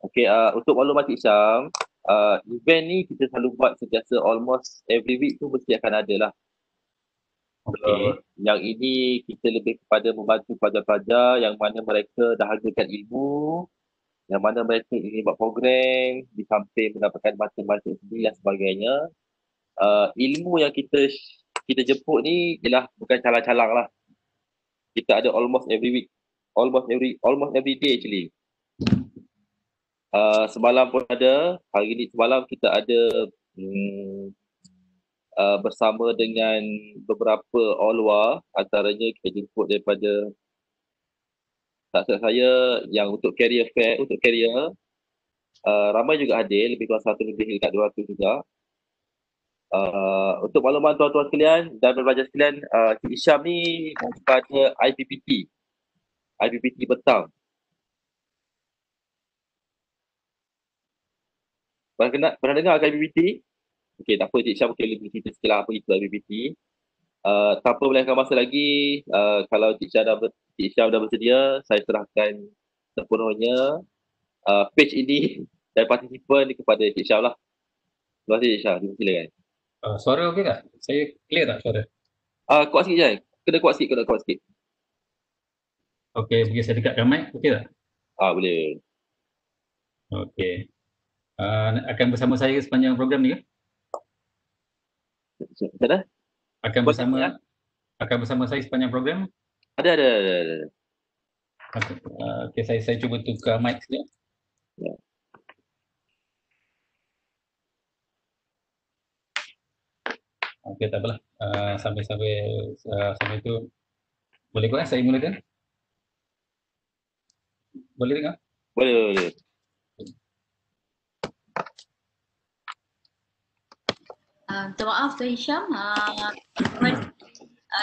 Okay, untuk maklumat Cik Syam, event ni kita selalu buat sentiasa almost every week tu mesti akan ada lah. Okey. Yang ini kita lebih kepada membantu pelajar-pelajar yang mana mereka dahagakan ilmu, yang mana mereka ingin buat program, di samping mendapatkan baca-baca sendiri dan sebagainya. Ilmu yang kita jemput ni ialah bukan calang-calang lah. Kita ada almost every week, almost every day actually. Semalam pun ada, hari ni semalam kita ada hmm, bersama dengan beberapa OLWA, antaranya kita jemput daripada sahabat saya yang untuk career fair, untuk career, ramai juga hadir, lebih kurang 100 lebih dekat 200 juga. Untuk makluman tuan-tuan sekalian dan pelajar sekalian, Cik Isyam ni daripada IPPT petang. Pernah dengar ke IPPT? Okey, tak apa, Cik Isyam mungkin lebih cerita sikit lah apa itu IPPT. Tanpa melengahkan masa lagi, kalau Cik Isyam dah bersedia, saya serahkan sepenuhnya page ini dan partisipan kepada Cik Isyam lah. Terima kasih Cik Isyam, silakan. Suara okey tak? Saya clear tak suara? Kuat sikit je. Kena kuat sikit. Okey, bagi saya dekatkan mic, okey tak? Boleh. Okey. Akan bersama saya sepanjang program ni ke? Macam mana? Akan Kuat sikit bersama ya. akan bersama saya sepanjang program? Ada. Okey, okey, saya cuba tukar mic sekejap. Ya. Okey, tak apalah. Sampai itu boleh ke saya mulakan? Boleh dengar? Boleh. Minta maaf Tuan Hisham, Tuan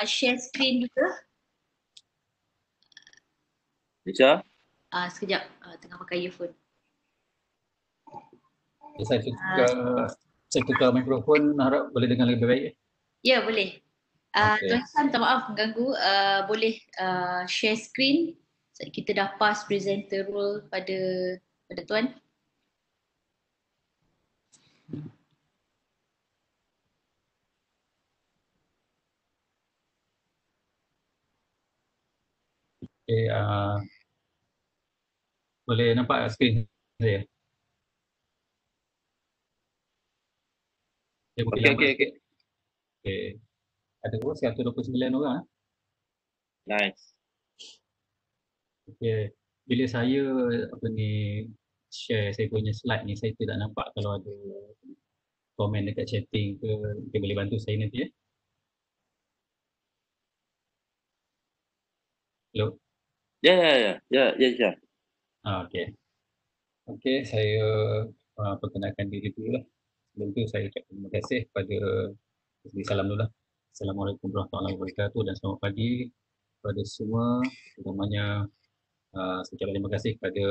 share screen juga. Isha? Sekejap, tengah pakai earphone. Okay, saya tukar mikrofon, harap boleh dengar lebih baik. Ya, boleh. Okay. Tuan Hisham, minta maaf mengganggu. Boleh share screen. Kita dah pass presenter role pada Tuan. Okay, boleh nampak skrin saya? Okey. Okay. Ada 129 orang. Nice. Okay. Bila saya share saya punya slide ni, saya tidak nampak kalau ada komen dekat chatting ke. Mungkin boleh bantu saya nanti ya. Hello? Ya, Isha. Okay. Okay, saya perkenalkan diri dulu lah. Sebelum tu saya ucapkan terima kasih kepada salam dulu lah. Assalamualaikum warahmatullahi wabarakatuh dan selamat pagi kepada semua. Terutamanya saya ucapkan terima kasih kepada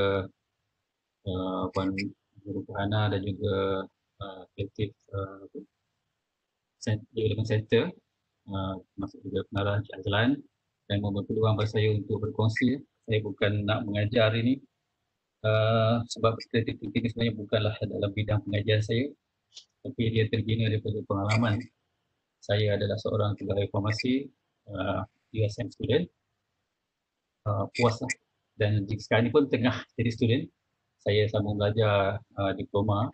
Puan Guru Farhana dan juga Kreatif Development Center, termasuk juga pengarah Encik Azlan, dan memberi peluang bagi saya untuk berkongsi. Saya bukan nak mengajar ini, sebab kreatif thinking sebenarnya bukanlah dalam bidang pengajian saya, tapi dia terbina daripada pengalaman. Saya adalah seorang pegawai farmasi, USM student, puas lah. Dan sekarang ni pun tengah jadi student. Saya sambung belajar diploma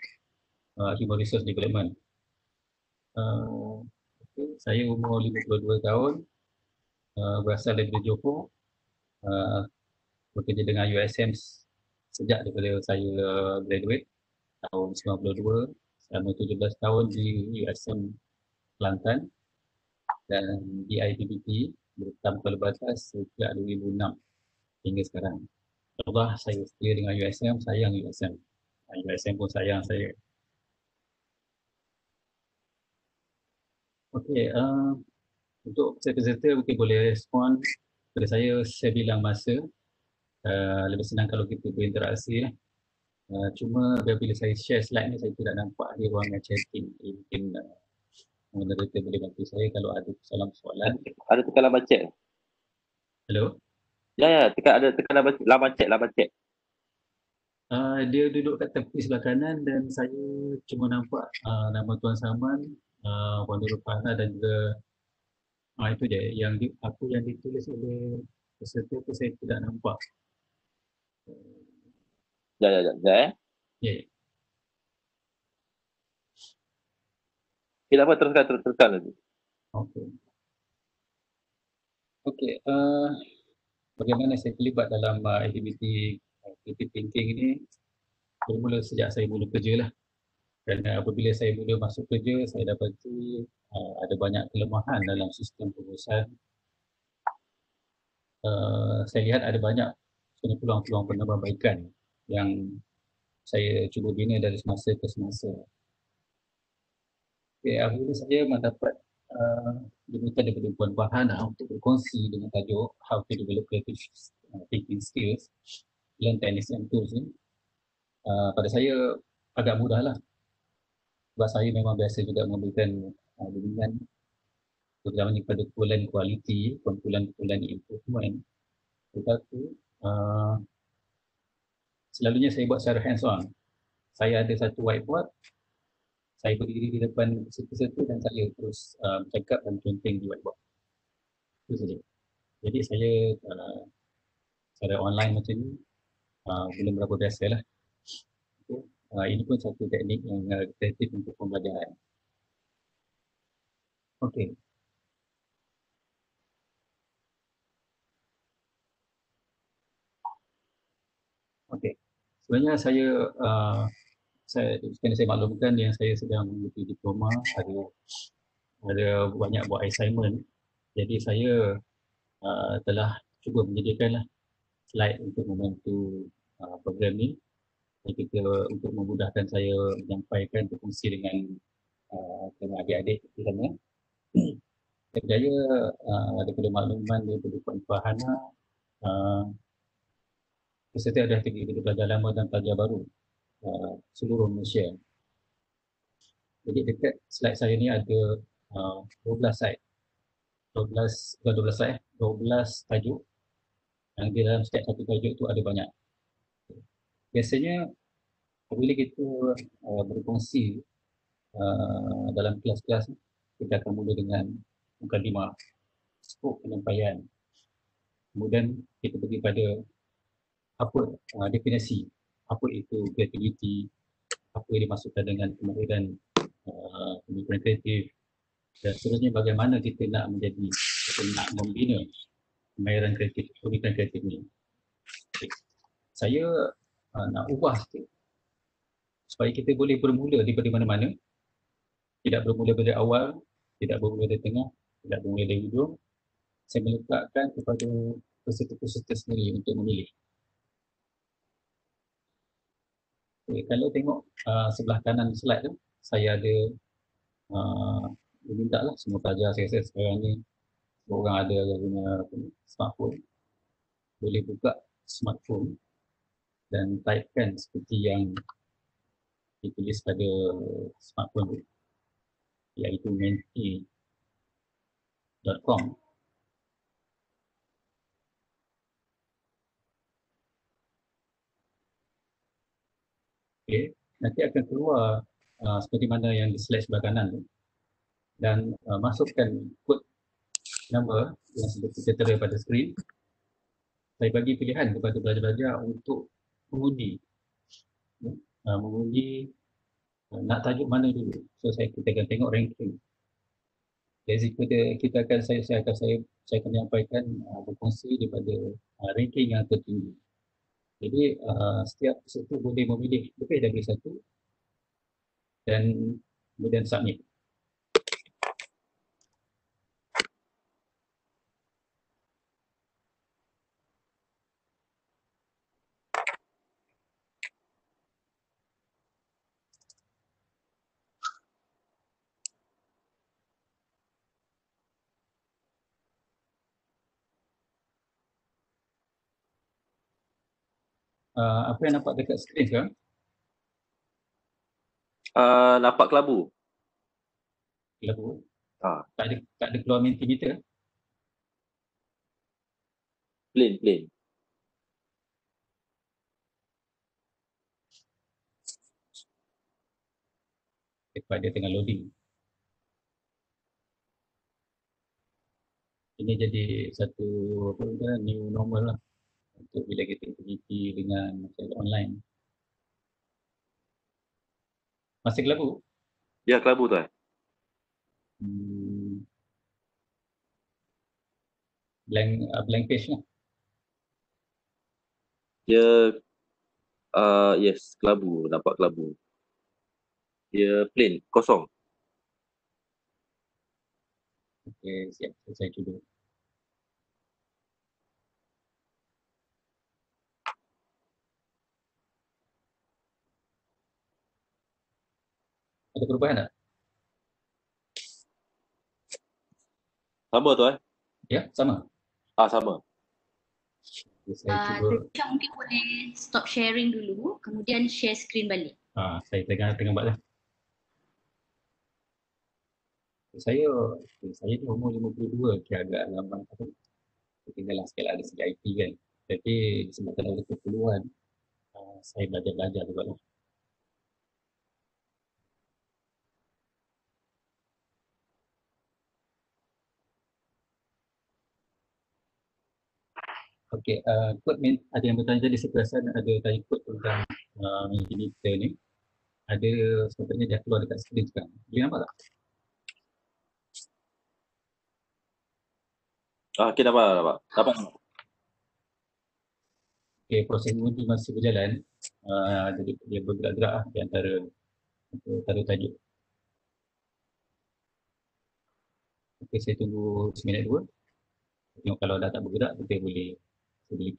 Human Resource Development. Saya umur 52 tahun, berasal dari Johor, bekerja dengan USM sejak daripada saya graduate tahun 92, selama 17 tahun di USM Kelantan dan di IPPT tanpa batas sejak 2006 hingga sekarang. Allah, saya setia dengan USM, sayang USM. USM pun sayang saya. Okey, untuk peserta mungkin boleh respon kepada saya bilang masa. Lebih senang kalau kita berinteraksi lah. Cuma bila saya share slide ni, saya tidak nampak di ruangan chatting. Mungkin moderator boleh bantu saya kalau ada soalan. Ada tekan laman chat. Hello? Ya, tekan laman chat. Dia duduk kat tepi sebelah kanan dan saya cuma nampak nama Tuan Saman, Puan Nurul Fahna dan juga itu je apa yang ditulis oleh peserta tu saya tidak nampak. Sekejap. Ya, ya. Kita apa teruskan lagi. Okey. Okey, bagaimana saya terlibat dalam aktiviti creative thinking ini bermula sejak saya mula kerja lah. Dan apabila saya mula masuk kerja, saya dapati ada banyak kelemahan dalam sistem pengurusan. Saya lihat ada banyak sebenarnya peluang-peluang penambahbaikan yang saya cuba bina dari semasa ke semasa. Okay, apabila saya mendapat jemputan daripada Puan Farhana untuk berkongsi dengan tajuk How to Develop Creative Thinking Skills, Learn Techniques and Tools ni, pada saya agak mudah lah. Sebab saya memang biasa juga memberikan bimbingan terutamanya pada kumpulan kualiti, kumpulan improvement. Tetapi selalunya saya buat secara hands on. Saya ada satu whiteboard, saya berdiri di depan peserta dan saya terus bercakap dan conteng di whiteboard. Itu saja. Jadi saya secara online macam ni belum berapa biasa lah. Ini pun satu teknik yang kreatif untuk pembelajaran. Okey. Okey. Sebenarnya saya maklumkan yang saya sedang mengikuti diploma, ada banyak buat assignment. Jadi saya telah cuba menyediakanlah slide untuk membantu program ni. Kita untuk memudahkan saya menyampaikan berfungsi dengan adik-adik di sana. Saya percaya daripada makluman daripada Puan Farhana, peserta ada aktiviti pelajar lama dan pelajar baru seluruh Malaysia. Jadi dekat slide saya ni ada 12 slide. 12 tajuk yang di dalam setiap satu tajuk tu ada banyak. Biasanya apabila kita berkongsi dalam kelas-kelas, kita akan mula dengan mukadimah, skop penyampaian. Kemudian kita pergi pada apa definisi, apa itu kreativiti, apa yang dimaksudkan dengan kemahiran pemikiran kreatif, dan seterusnya bagaimana kita nak menjadi, kita nak membina kemahiran kreatif, pemikiran kreatif ni. Saya nak ubah sikit supaya kita boleh bermula daripada mana-mana, tidak bermula dari awal, tidak bermula dari tengah, tidak bermula dari hujung. Saya meletakkan kepada peserta-peserta sendiri untuk memilih. Okay, kalau tengok sebelah kanan slide tu, saya ada minta lah semua pelajar saya sekarang ni, semua orang ada yang punya smartphone, boleh buka smartphone dan typekan seperti yang ditulis pada smartphone tu, iaitu menti.com. Okay, nanti akan keluar seperti mana yang di slide sebelah kanan tu, dan masukkan kod number yang sudah kita tera pada skrin. Saya bagi pilihan kepada pelajar-pelajar untuk mengundi nak tajuk mana dulu. So kita akan tengok ranking. Jadi saya akan menyampaikan berkongsi daripada ranking yang tertinggi. Jadi setiap peserta boleh memilih lebih dari satu dan kemudian submit. Apa yang nampak dekat skrin sekarang? Nampak kelabu. Kelabu. Tak ada keluar Mentimeter. Plain. Sebab dia tengah loading. Ini jadi satu apa kita, new normal lah untuk bila kita aktiviti dengan secara online. Masih kelabu? Ya, kelabu tuan. Hmm, blank page lah. Dia yes, kelabu, nampak kelabu. Dia plain, kosong. Okey, siap. Saya cuba. Ada perubahan tak? Sama tuan. Ya, sama. Sama. Okay, saya cuba. Syah mungkin boleh stop sharing dulu, kemudian share screen balik. Saya tengah buat lah. Saya ni umur 52, kira agak lama. Tinggal sikit lah dari segi IT kan. Tapi disebabkan ada keperluan, saya belajar juga lah. Okey, kod ada yang bertanya tadi, saya perasan ada tanya kod tentang monitor ni. Ada sepatutnya dia keluar dekat skrin sekarang. Boleh nampak tak? Okey, nampak. Okey, proses mengundi masih berjalan. Jadi dia bergerak-gerak lah di antara tajuk. Okey, saya tunggu seminit dua. Tengok kalau dah tak bergerak, kita boleh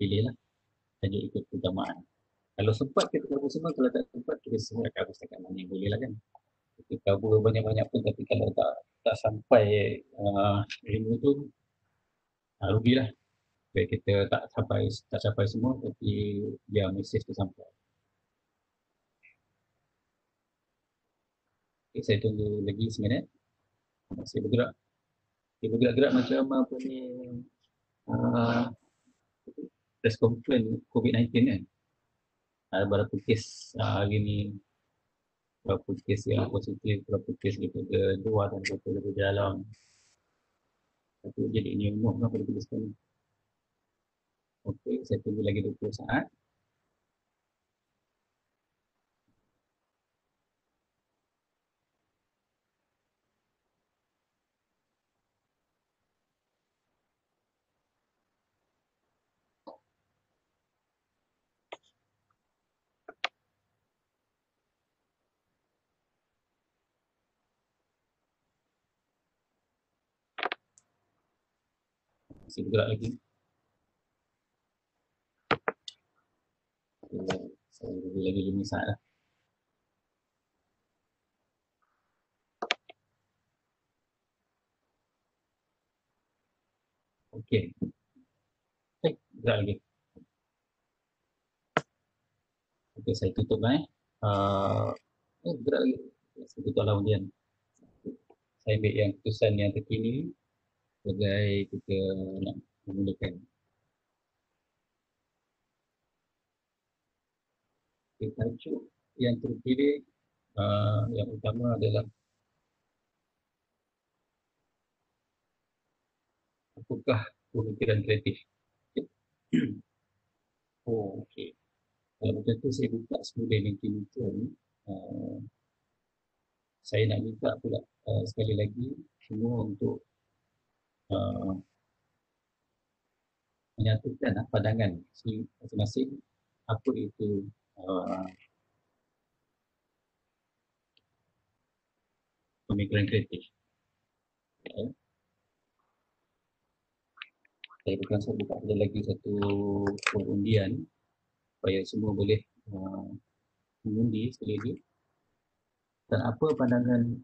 pilih lah tajuk ikut keutamaan. Kalau sempat kita cover semua, kalau tak sempat kita semua cover setakat mana yang boleh lah kan. Kita cover banyak-banyak pun, tapi kalau tak sampai ilmu tu, rugilah. Baik kita tak capai semua, tapi dia mesej tu sampai. Okay, saya tunggu lagi seminit. Masih bergerak. Dia bergerak-gerak macam apa ni, press conference COVID-19 kan. Berapa kes hari ni, berapa kes yang positif, berapa kes daripada luar dan berapa daripada dalam. Itu jadi ini umum lah pada tulis sekali. Okey, saya tunggu lagi 20 saat. Masih bergerak lagi. Saya tunggu lagi 5 saat lah. Okey. Bergerak lagi. Okey, saya tutup lah bergerak lagi. Saya tutup lah kemudian. Saya ambil yang keputusan yang terkini sebagai kita nak memulakan. Okay, tajuk yang terpilih yang utama adalah apakah pemikiran kreatif. Okey. Kalau macam tu saya buka student linking itu ni. Saya nak minta pula sekali lagi semua untuk menyatukan pandangan masing-masing apa itu pemikiran kreatif. Ya. Saya buka lagi satu undian supaya semua boleh mengundi sekali lagi. Dan apa pandangan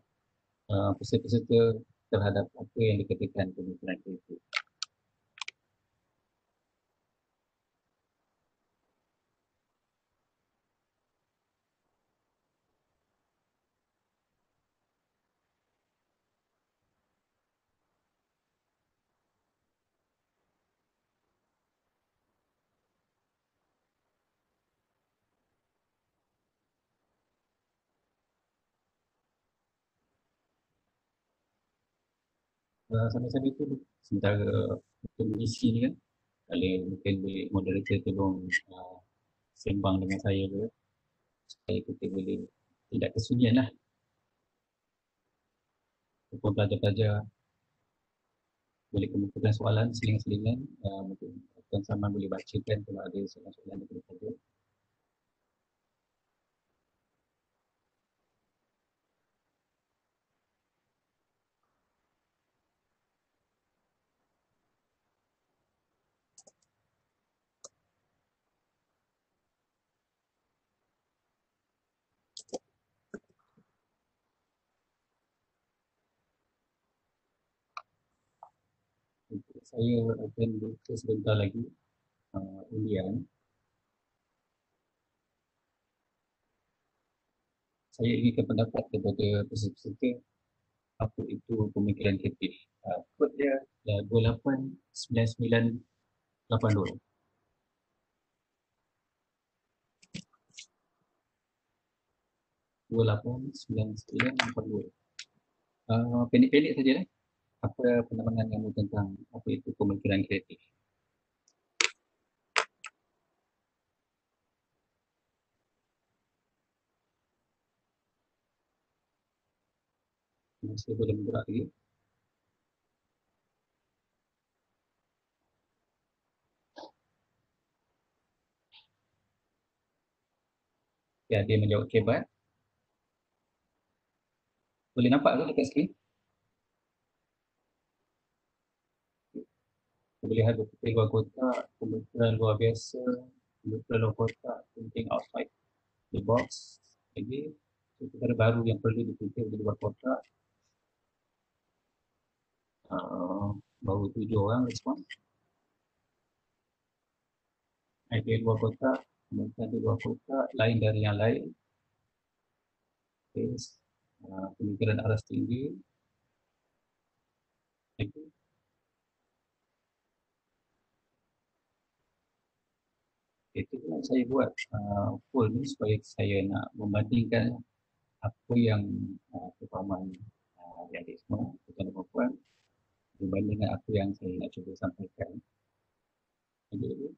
peserta-peserta terhadap apa yang dikatakan pemikiran kreatif. sambil-sambil tu sementara untuk mengisi ni kan, kalau mungkin boleh moderator tolong sembang dengan saya dulu supaya kita boleh tidak kesunyian lah. Ataupun pelajar-pelajar boleh kemukakan soalan seling-selingan, mungkin Tuan Saman boleh bacakan kalau ada soalan-soalan daripada pelajar. Saya akan buka sebentar lagi undian. Saya inginkan pendapat kepada peserta-peserta apa itu pemikiran kreatif. Kod dia 289982. Pendek-pendek saja lah. Apa pandangan kamu tentang apa itu pemikiran kreatif? Masih boleh bergerak lagi. Ya, dia menjawab kebat. Boleh nampak ke dekat skrin? Kita boleh lihat berpikir luar kotak, pemikiran luar biasa, pemikiran luar kotak, thinking outside the box. Lagi, perkara baru yang perlu dipikir di luar kotak. Baru 7 orang respon. Idea luar kotak, pemikiran di luar kotak, lain dari yang lain. Pemikiran aras tinggi. Itu yang saya buat poll ni supaya saya nak membandingkan apa yang kefahaman adik-adik semua, tuan dan puan, berbanding dengan apa yang saya nak cuba sampaikan. Jadi,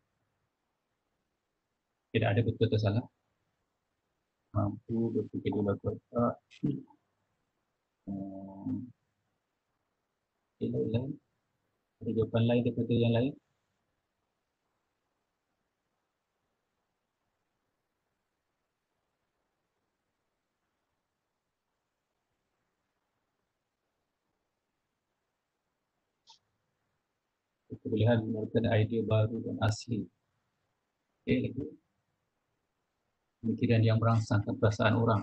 tidak ada betul atau salah. Mampu berfikir di luar kotak. Lain. Ada jawapan lain daripada yang lain? Kebolehan menemukan idea baru dan asli. Lagi. Pemikiran yang merangsangkan perasaan orang.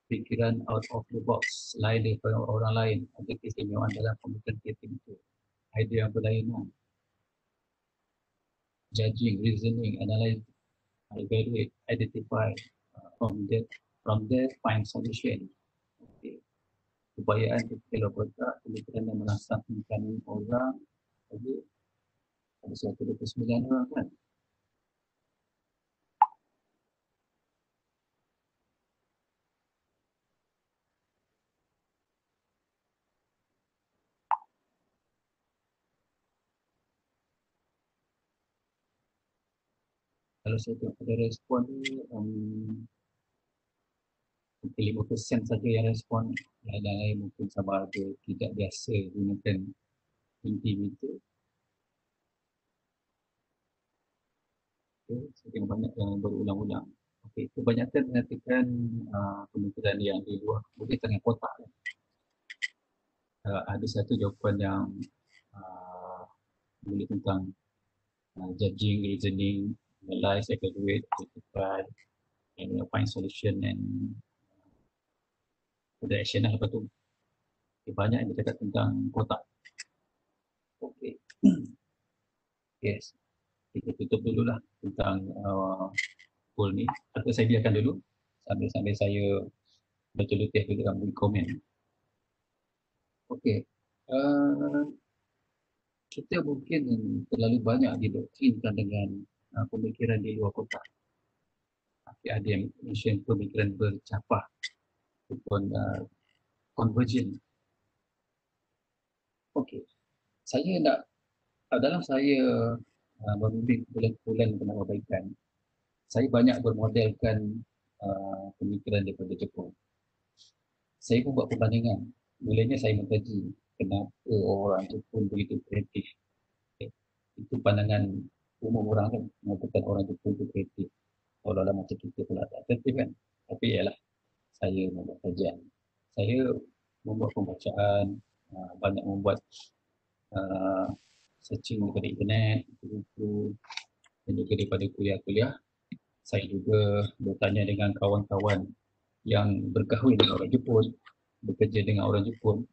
Pikiran out of the box, lain daripada orang lain. Ada keistimewaan dalam pemikiran kreatif itu. Idea yang berlainan. Judging, reasoning, analyze, evaluate, identify, from there find solution. Okay. Upayaan berpikir luar kotak, pemikiran yang merangsangkan orang. Jadi, ada 129 orang kan? Kalau saya tengok pada respon ni, mungkin 5% saja yang respon, yang lain mungkin sama ada tidak biasa gunakan Mentimeter. Okay, saya tengok banyak yang berulang-ulang. Okay, kebanyakan mengatakan pemikiran yang di luar, mungkin tengah kotak. Ada satu jawapan yang boleh tentang judging, reasoning, analyze, evaluate, identify, and find solution and the action lah lepas tu. Okay, banyak yang bercakap tentang kotak. Okay. Yes. Kita tutup dululah tentang poll ni. Atau saya biarkan dulu sambil saya berceloteh dulu dalam komen. Okay. Kita mungkin terlalu banyak didoktrinkan dengan pemikiran di luar kotak. Ada yang mention pemikiran bercapah ataupun convergent. Saya nak, dalam saya membimbing kumpulan penambahbaikan, saya banyak bermodelkan pemikiran daripada Jepun. Saya pun buat perbandingan. Mulanya saya mengkaji kenapa orang Jepun begitu kreatif. Itu pandangan umum orang kan, mengatakan orang Jepun itu kreatif. Seolah-olah macam kita pula tak kreatif kan. Tapi ialah saya membuat kajian. Saya membuat pembacaan, banyak membuat searching daripada internet, buku-buku, dan juga daripada kuliah-kuliah. Saya juga bertanya dengan kawan-kawan yang berkahwin dengan orang Jepun, bekerja dengan orang Jepun,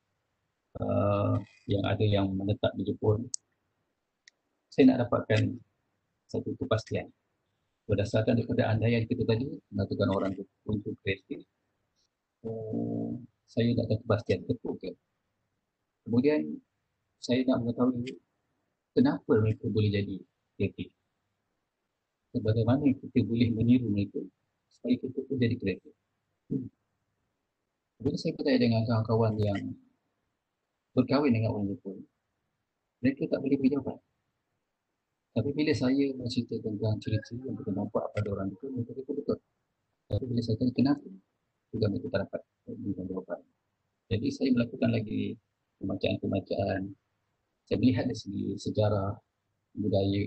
yang ada yang menetap di Jepun. Saya nak dapatkan satu kepastian. Berdasarkan daripada andaian kita tadi, mengatakan orang Jepun itu kreatif. Saya nak dapat kepastian, betul ke? Kemudian saya nak mengetahui kenapa mereka boleh jadi kreatif. Bagaimana kita boleh meniru mereka supaya kita pun jadi kreatif. Bila saya bertanya dengan kawan-kawan yang berkahwin dengan orang Jepun, mereka tak boleh beri jawapan. Tapi bila saya bercerita tentang cerita yang kita nampak pada orang Jepun, mereka kata betul. Tapi bila saya tanya kenapa, juga mereka tak dapat berikan jawapan. Jadi saya melakukan lagi pembacaan-pembacaan. Saya melihat dari segi sejarah, budaya,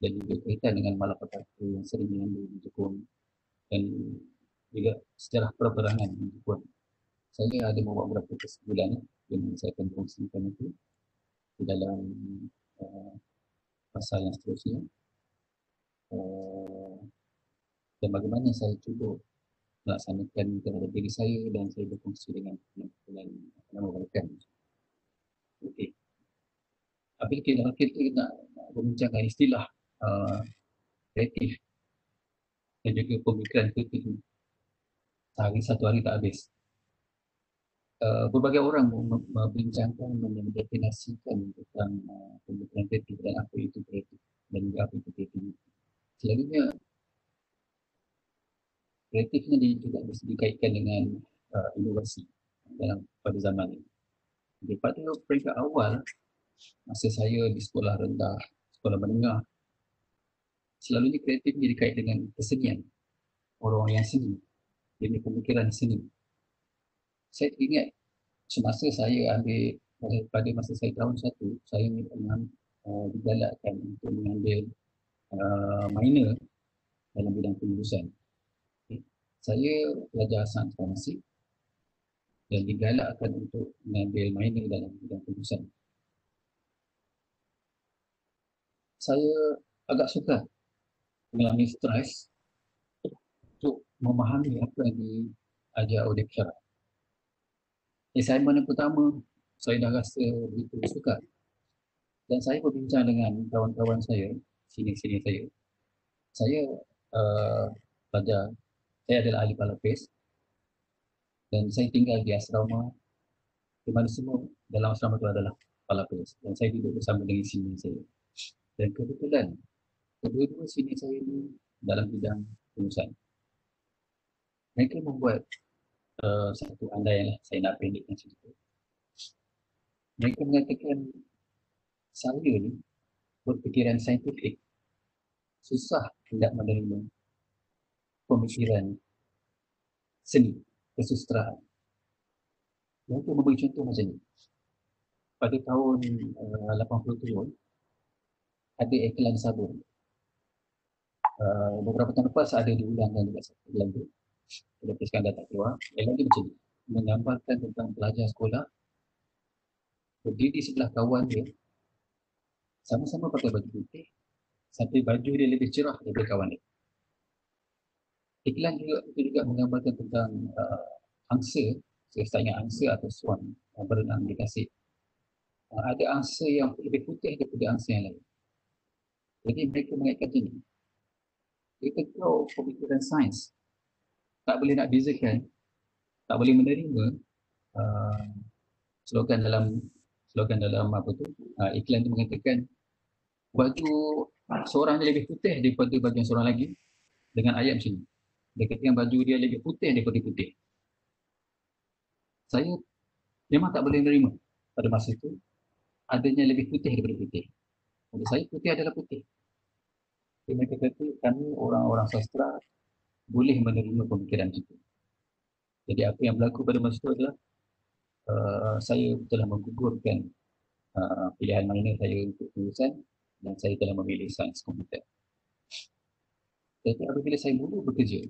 dan juga kaitan dengan malapetaka yang sering diambil di Jepun, dan juga sejarah peperangan di Jepun. Saya ada membuat beberapa kesimpulan yang saya akan kongsikan itu di dalam pasal yang seterusnya. Dan bagaimana saya cuba melaksanakan terhadap diri saya dan saya berkongsi dengan penambahbaikan. Okey. Apabila kita nak membincangkan istilah kreatif dan juga pemikiran kreatif ini, satu hari tak habis. Berbagai orang membincangkan, mendefinisikan tentang pemikiran kreatif dan apa itu kreatif dan juga apa itu kreativiti. Selalunya kreatif ini juga dikaitkan dengan inovasi pada zaman ini. Pada peringkat awal, masa saya di sekolah rendah, sekolah menengah, selalunya kreatif ini dikait dengan kesenian. Orang yang seni, dia punya pemikiran seni. Saya ingat semasa saya ambil, pada masa saya tahun 1, saya digalakkan untuk mengambil minor dalam bidang penulisan. Saya belajar sains farmasi dan digalakkan untuk mengambil minor dalam bidang penulisan. Saya agak sukar mengalami stres untuk memahami apa yang diajar oleh lecturer. Assignment yang pertama, saya dah rasa begitu sukar. Dan saya berbincang dengan kawan-kawan saya, senior-senior saya. Saya belajar, saya adalah ahli palapis dan saya tinggal di asrama di mana semua dalam asrama itu adalah palapis dan saya duduk bersama dengan senior saya. Dan kebetulan kedua-dua senior saya ini dalam bidang penulisan. Mereka membuat satu andaian lah, saya nak pendekkan cerita. Mereka mengatakan saya ni berfikiran saintifik susah tidak menerima pemikiran seni, kesusastraan. Mereka memberi contoh macam ni. Pada tahun 80-an ada iklan sabun. Beberapa tahun lepas ada diulangkan juga iklan tu. Lepas kan dah tak keluar, iklan dia macam ni, menggambarkan tentang pelajar sekolah berdiri sebelah kawan dia, sama-sama pakai baju putih, sampai baju dia lebih cerah daripada kawan dia. Iklan juga menggambarkan tentang angsa, saya ingat angsa atau swan berenang di tasik. Ada angsa yang lebih putih daripada angsa yang lain. Jadi mereka mengaitkan ini. Kita tahu pemikiran sains tak boleh nak bezakan, tak boleh menerima slogan dalam apa tu, iklan tu mengatakan baju seorang dia lebih putih daripada baju seorang lagi dengan ayat macam ni. Dia katakan baju dia lebih putih daripada putih. Saya memang tak boleh menerima pada masa itu. adanya lebih putih daripada putih. Untuk saya putih adalah putih. Jadi mereka kata kami orang-orang sastra boleh menerima pemikiran itu. Jadi apa yang berlaku pada masa itu adalah saya telah menggugurkan pilihan minor saya untuk jurusan dan saya telah memilih sains komputer. Jadi apabila saya mula bekerja,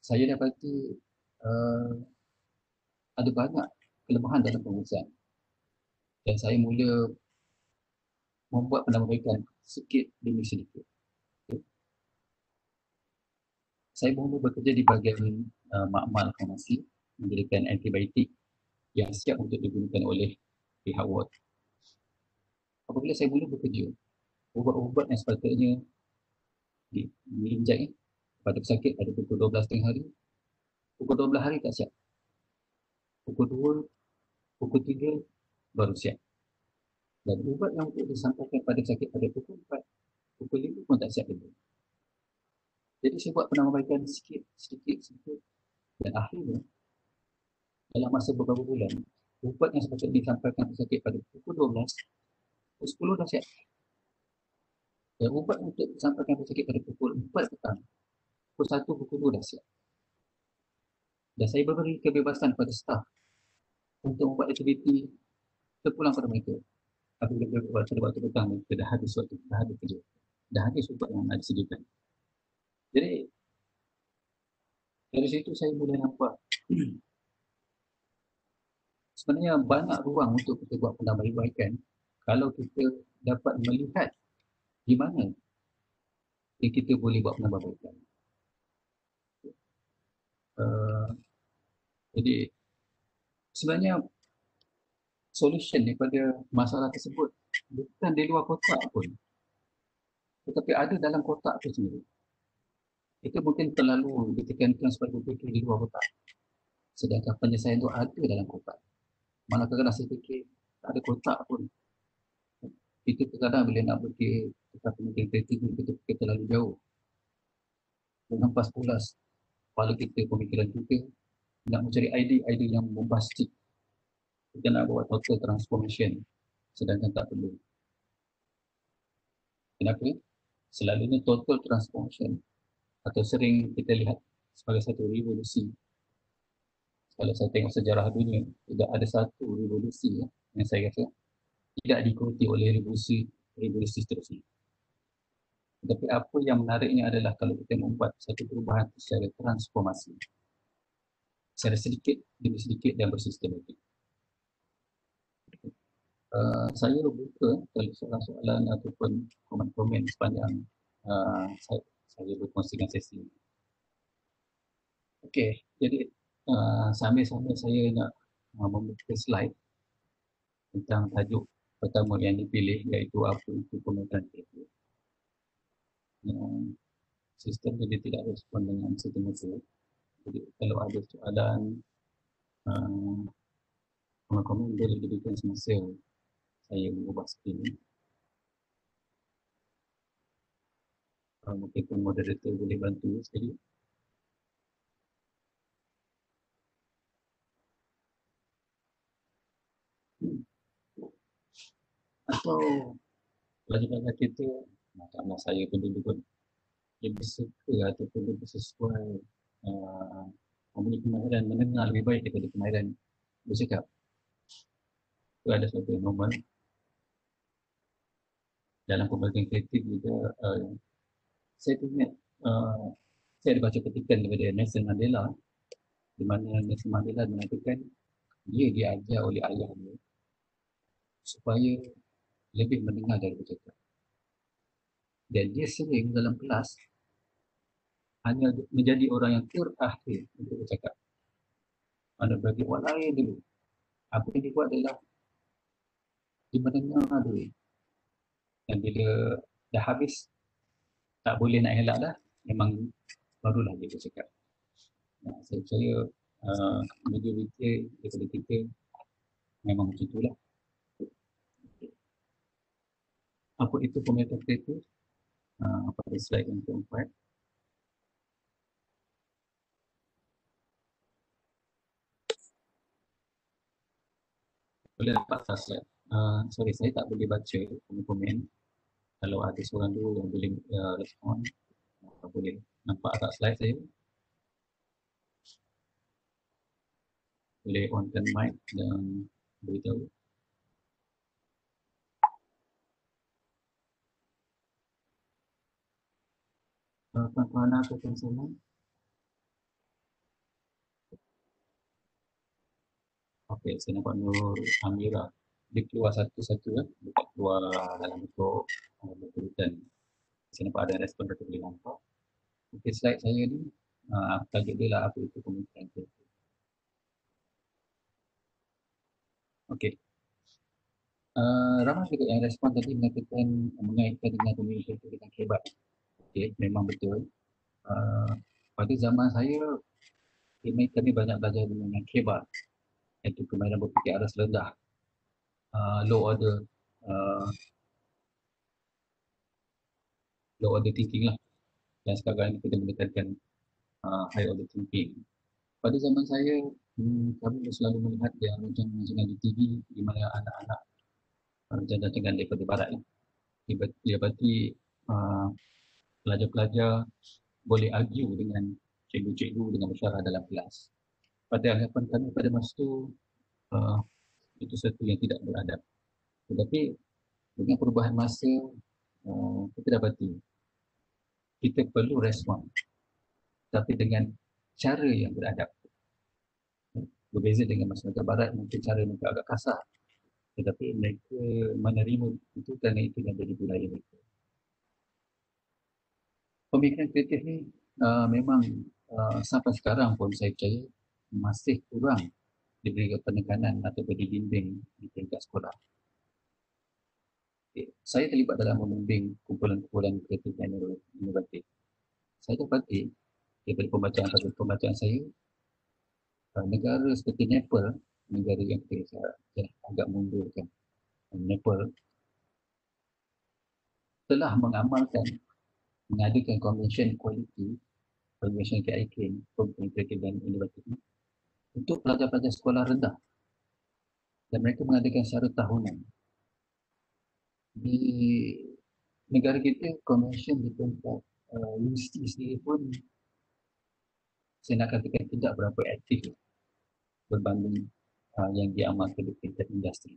saya dapati uh, ada banyak kelemahan dalam pengurusan dan saya mula membuat penambahbaikan sedikit demi sedikit. Saya mula bekerja di bahagian makmal farmasi, menjadikan antibiotik yang siap untuk digunakan oleh pihak ward. Apabila saya mula bekerja, ubat-ubat yang sepatutnya diinjak pada pesakit pada pukul 12 tengah hari, pukul 12 hari tak siap. Pukul 2, pukul 3 baru siap. Dan ubat yang untuk disampaikan pada pesakit pada pukul 4, pukul 5 pun tak siap lagi. Jadi saya buat penambahbaikan sedikit. Dan akhirnya, dalam masa beberapa bulan, ubat yang sepatutnya disampaikan pesakit pada pukul 12, pukul 10 dah siap. Dan ubat untuk disampaikan pesakit pada pukul 4 petang, pukul 1, pukul 2 dah siap. Dan saya beri kebebasan pada staf untuk membuat aktiviti terpulang pada mereka. Apabila waktu petang, mereka dah habis waktu, dah habis kerja. Dah habis ubat yang ada disediakan. Jadi, dari situ saya boleh nampak sebenarnya banyak ruang untuk kita buat penambahbaikan kalau kita dapat melihat di mana yang kita boleh buat penambahbaikan. Jadi, sebenarnya solution daripada masalah tersebut bukan di luar kotak pun, tetapi ada dalam kotak itu sendiri. Itu mungkin terlalu ditekankan sebagai berfikir di luar kotak. Sedangkan penyelesaian itu ada dalam kotak. Malah kadang-kadang saya fikir tak ada kotak pun. Kita kadang-kadang bila nak fikir tentang pemikiran kreatif kita fikir terlalu jauh. Dengan pas-pulas kepala kita, pemikiran kita nak mencari idea yang bombastik. Kita nak buat total transformation. Sedangkan tak perlu. Kenapa? Selalunya total transformation atau sering kita lihat sebagai satu revolusi. Kalau saya tengok sejarah dunia, tidak ada satu revolusi yang saya rasa tidak diikuti oleh revolusi seterusnya. Tetapi apa yang menariknya adalah kalau kita membuat satu perubahan secara transformasi, secara sedikit demi sedikit dan bersistematik. Saya buka kalau soalan-soalan ataupun komen-komen sepanjang saya berkongsi dengan sesi ini. Okey, jadi sambil-sambil saya nak membuka slide tentang tajuk pertama yang dipilih iaitu apa itu pemikiran kreatif. Sistem jadi tidak respon dengan semasa. Jadi kalau ada soalan komen-komen boleh diberikan semasa saya mengubah skrin ini. Mungkin moderator boleh bantu sekali. Atau pelajar-pelajar kita, maksudnya saya penduduk pun lebih suka ataupun lebih sesuai mempunyai kemahiran mendengar lebih baik daripada kemahiran bercakap. Itu ada satu yang normal. Dalam pembelajaran kreatif juga, saya ingat saya ada baca petikan daripada Nelson Mandela, di mana Nelson Mandela mengatakan dia diajar oleh ayah dia supaya lebih mendengar dari bercakap. Dan dia sering dalam kelas hanya menjadi orang yang terakhir untuk bercakap. Mana bagi orang lain dulu. Apa yang dia buat adalah dia mendengar dulu. Dan bila dah habis, tak boleh nak elak dah, memang barulah dia bercakap. Saya percaya majoriti daripada kita memang macam itulah. Apa itu pemikiran kreatif? Pada slide yang keempat. Boleh dapat slide. Sorry, saya tak boleh baca komen-komen. Kalau ada seorang dulu yang boleh respon, boleh nampak atas slide saya. Boleh onkan mic dan beritahu. Tuan-tuan aku akan semua. Okey, saya nampak Nur Amira. Dia keluar satu-satu ya. Dia tak keluar dalam bentuk berturutan. Saya nampak ada respon kita boleh nampak. Okey, slide saya ni. Tajuk dia lah apa itu pemikiran kreatif. Okey. Ramai juga yang respon tadi mengatakan mengaitkan dengan pemikiran kreatif dengan hebat. Okey, memang betul. Pada zaman saya, kami banyak belajar dengan hebat. Iaitu kemahiran berfikir aras rendah. Low order thinking lah. Dan sekarang ini kita menekankan high order thinking. Pada zaman saya, kami selalu melihat yang rancangan-rancangan di TV di mana anak-anak rancangan daripada barat ni. Dia berarti pelajar-pelajar boleh argue dengan cikgu-cikgu dengan bersyarah dalam kelas. Pada anggapan kami pada masa itu, itu sesuatu yang tidak beradab. Tetapi dengan perubahan masa, kita dapati kita perlu respon, tapi dengan cara yang beradab. Berbeza dengan masyarakat barat, mungkin cara mereka agak kasar, tetapi mereka menerima itu kerana itu yang jadi budaya mereka. Pemikiran kreatif ni memang sampai sekarang pun saya percaya masih kurang diberi penekanan atau dibimbing di tingkat sekolah. Saya terlibat dalam membimbing kumpulan-kumpulan kreatif dan inovatif. Saya dapati daripada pembacaan saya, negara seperti Nepal, negara yang kita agak mundur kan, Nepal telah mengamalkan mengadakan convention quality, convention KIK, pemikiran kreatif dan inovatif untuk pelajar-pelajar sekolah rendah, dan mereka mengadakan secara tahunan. Di negara kita, convention di tempat universiti sendiri pun saya nak katakan tidak berapa aktif berbanding yang diamalkan di tingkat industri.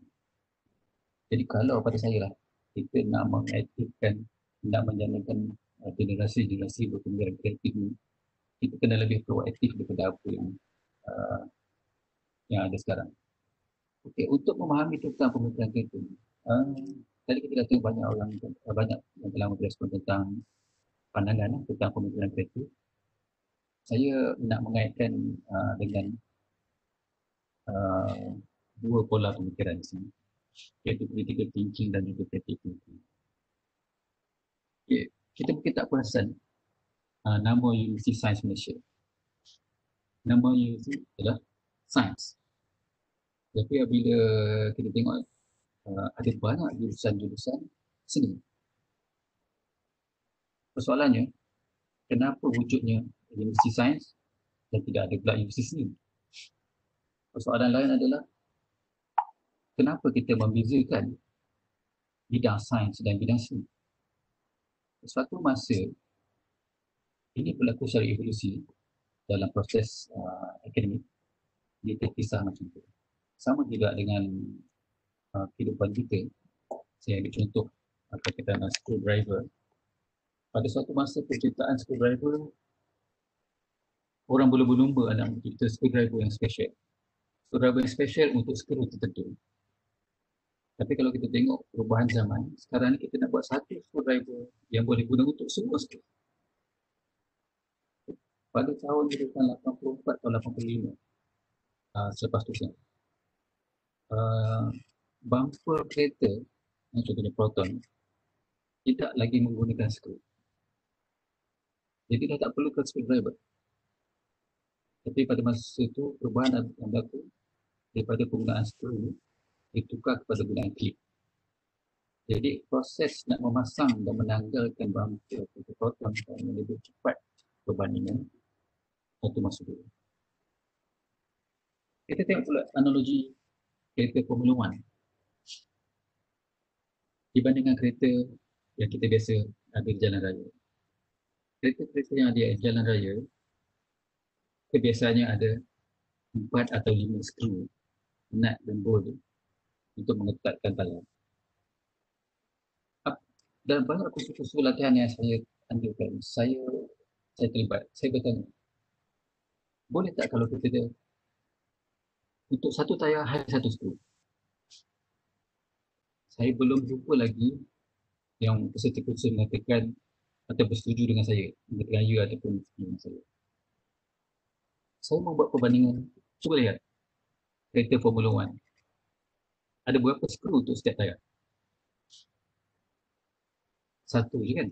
Jadi kalau pada saya lah, kita nak mengaktifkan, nak menjadikan generasi-generasi berpemikiran kreatif ni, kita kena lebih proaktif daripada apa yang ada sekarang. Okey, untuk memahami tentang pemikiran kreatif, tadi kita dah tengok banyak yang telah merespon tentang pandangan tentang pemikiran kreatif. Saya nak mengaitkan dengan dua pola pemikiran di sini, iaitu critical thinking dan juga creative thinking. Okay. Kita mungkin tak perasan nama Universiti Sains Malaysia. Nama universiti adalah Sains. Tapi apabila kita tengok ada banyak jurusan-jurusan seni. Persoalannya, kenapa wujudnya Universiti Sains dan tidak ada pula Universiti Seni? Persoalan lain adalah, kenapa kita membezakan bidang sains dan bidang seni? Suatu masa, ini berlaku secara evolusi dalam proses akademik, dia terpisah macam itu. Sama juga dengan kehidupan kita. Saya ambil contoh kata screwdriver. Pada suatu masa penciptaan screwdriver, orang berlumba-lumba nak mencipta screwdriver yang special. Screwdriver yang special untuk skru tertentu. Tapi kalau kita tengok perubahan zaman, sekarang ni kita nak buat satu screwdriver yang boleh guna untuk semua skru. Pada tahun 84 atau 85, selepas tu saya, bumper kereta, yang contohnya Proton, tidak lagi menggunakan skru. Jadi dah tak perlukan screwdriver. Tapi pada masa itu, perubahan yang berlaku daripada penggunaan skru ditukar kepada penggunaan klip. Jadi proses nak memasang dan menanggalkan bumper kereta Proton yang lebih cepat berbandingkan satu masa dulu. Kita tengok pula analogi kereta Formula 1. dibandingkan kereta yang kita biasa ada di jalan raya. Kereta-kereta yang ada di jalan raya biasanya ada 4 atau 5 skru, nut dan bolt untuk mengetatkan talian. Dalam banyak kursus-kursus latihan yang saya anjurkan, saya terlibat. Saya bertanya, boleh tak kalau kita untuk satu tayar hanya satu skru? Saya belum jumpa lagi yang peserta kursus mengatakan atau bersetuju dengan saya, dengan ya ataupun bersetuju dengan saya. Saya membuat perbandingan. Cuba lihat kereta Formula 1. Ada berapa skru untuk setiap tayar? Satu je kan?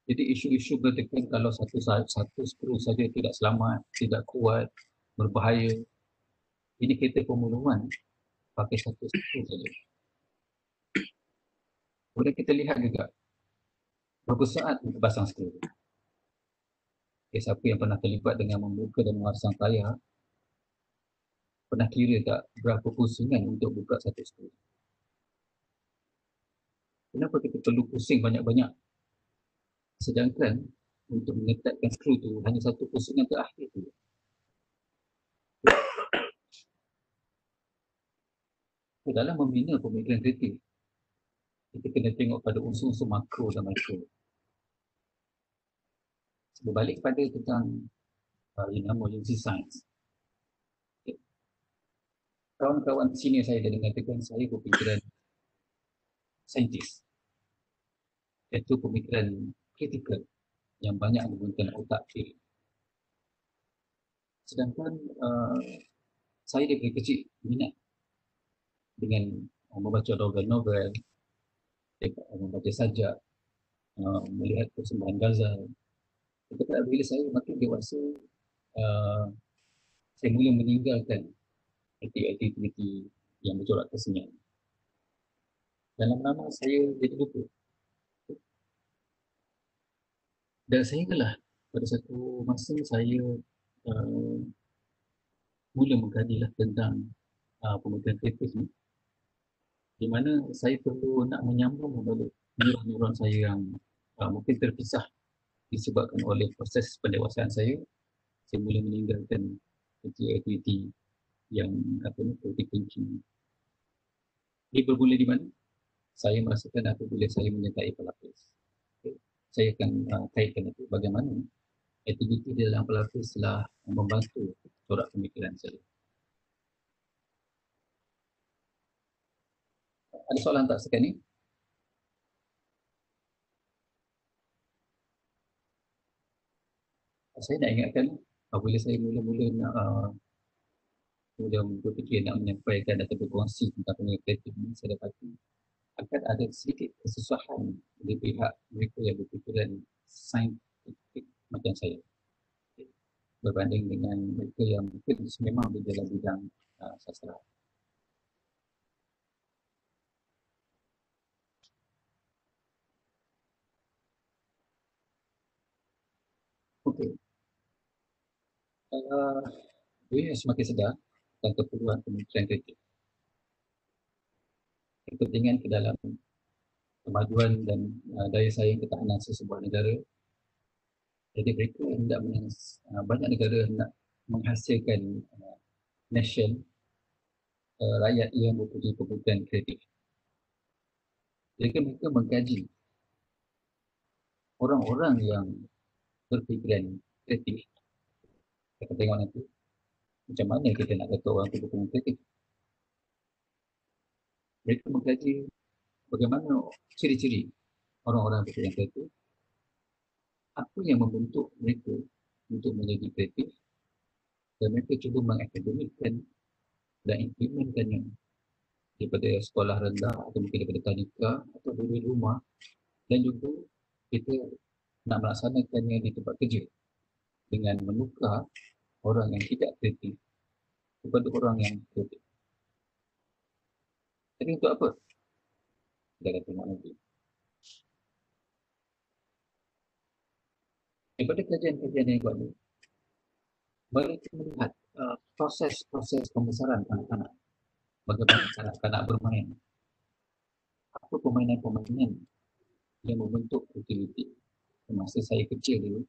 Jadi isu-isu mengatakan kalau satu skru saja tidak selamat, tidak kuat, berbahaya. Ini kereta Formula 1 pakai satu skru saja. Kemudian kita lihat juga berapa saat untuk pasang skru. Siapa yang pernah terlibat dengan membuka dan memasang tayar, pernah kira tak berapa pusingan untuk buka satu skru? Kenapa kita perlu pusing banyak-banyak? Sedangkan untuk mengetatkan skru tu hanya satu pusingan terakhir tu. Dalam membina pemikiran kreatif, kita kena tengok pada unsur-unsur makro dan mikro. Berbalik pada tentang yang nama UC Science. Kawan-kawan senior saya dah mengatakan saya berfikiran saintis, iaitu pemikiran kritikal yang banyak menggunakan otak kiri. Sedangkan saya dari kecil minat dengan membaca novel-novel, membaca sajak, melihat persembahan Ghazal. Tetapi bila saya makin dewasa, saya mula meninggalkan aktiviti yang bercorak kesenian. Dan lama-lama saya jadi lupa. Dan sehinggalah pada satu masa saya mula mengkajilah tentang pemikiran kreatif ni, di mana saya perlu nak menyambung balik neuron saya yang mungkin terpisah disebabkan oleh proses pendewasaan saya mula meninggalkan aktiviti yang kreatif thinking. Ini bermula di mana? Saya merasakan apabila saya menyertai pelapis. Okay. Saya akan kaitkan itu bagaimana aktiviti di dalam pelapis telah membantu corak pemikiran saya. Ada soalan tak sekarang ni? Saya nak ingatkan apabila saya mula-mula nak mula berfikir nak menyampaikan atau berkongsi tentang pemikiran kreatif ini, saya dapati akan ada sedikit kesusahan di pihak mereka yang berfikiran saintifik macam saya berbanding dengan mereka yang mungkin memang di dalam bidang sastra. Okey. Dia semakin sedar tentang keperluan pemikiran kreatif. Kepentingan ke dalam kemajuan dan daya saing ketahanan sesebuah negara. Jadi mereka hendak banyak negara hendak menghasilkan nation rakyat yang mempunyai pemikiran kreatif. Jadi mereka mengkaji orang-orang yang berfikiran kreatif. Kita tengok nanti macam mana kita nak kata orang itu berfikiran kreatif. Mereka mengkaji bagaimana ciri-ciri orang-orang berfikiran kreatif, apa yang membentuk mereka untuk menjadi kreatif, dan mereka cuba mengakademikkan dan implementkannya daripada sekolah rendah atau mungkin daripada tadika atau dari rumah, dan juga kita nak melaksanakannya di tempat kerja dengan menukar orang yang tidak kreatif kepada orang yang kreatif. Jadi untuk apa? Kita akan tengok nanti. Daripada kajian-kajian yang buat ni, mereka melihat proses-proses pembesaran anak-anak, bagaimana kanak-kanak bermain. apa permainan-permainan yang membentuk kreativiti. Masa saya kecil dulu,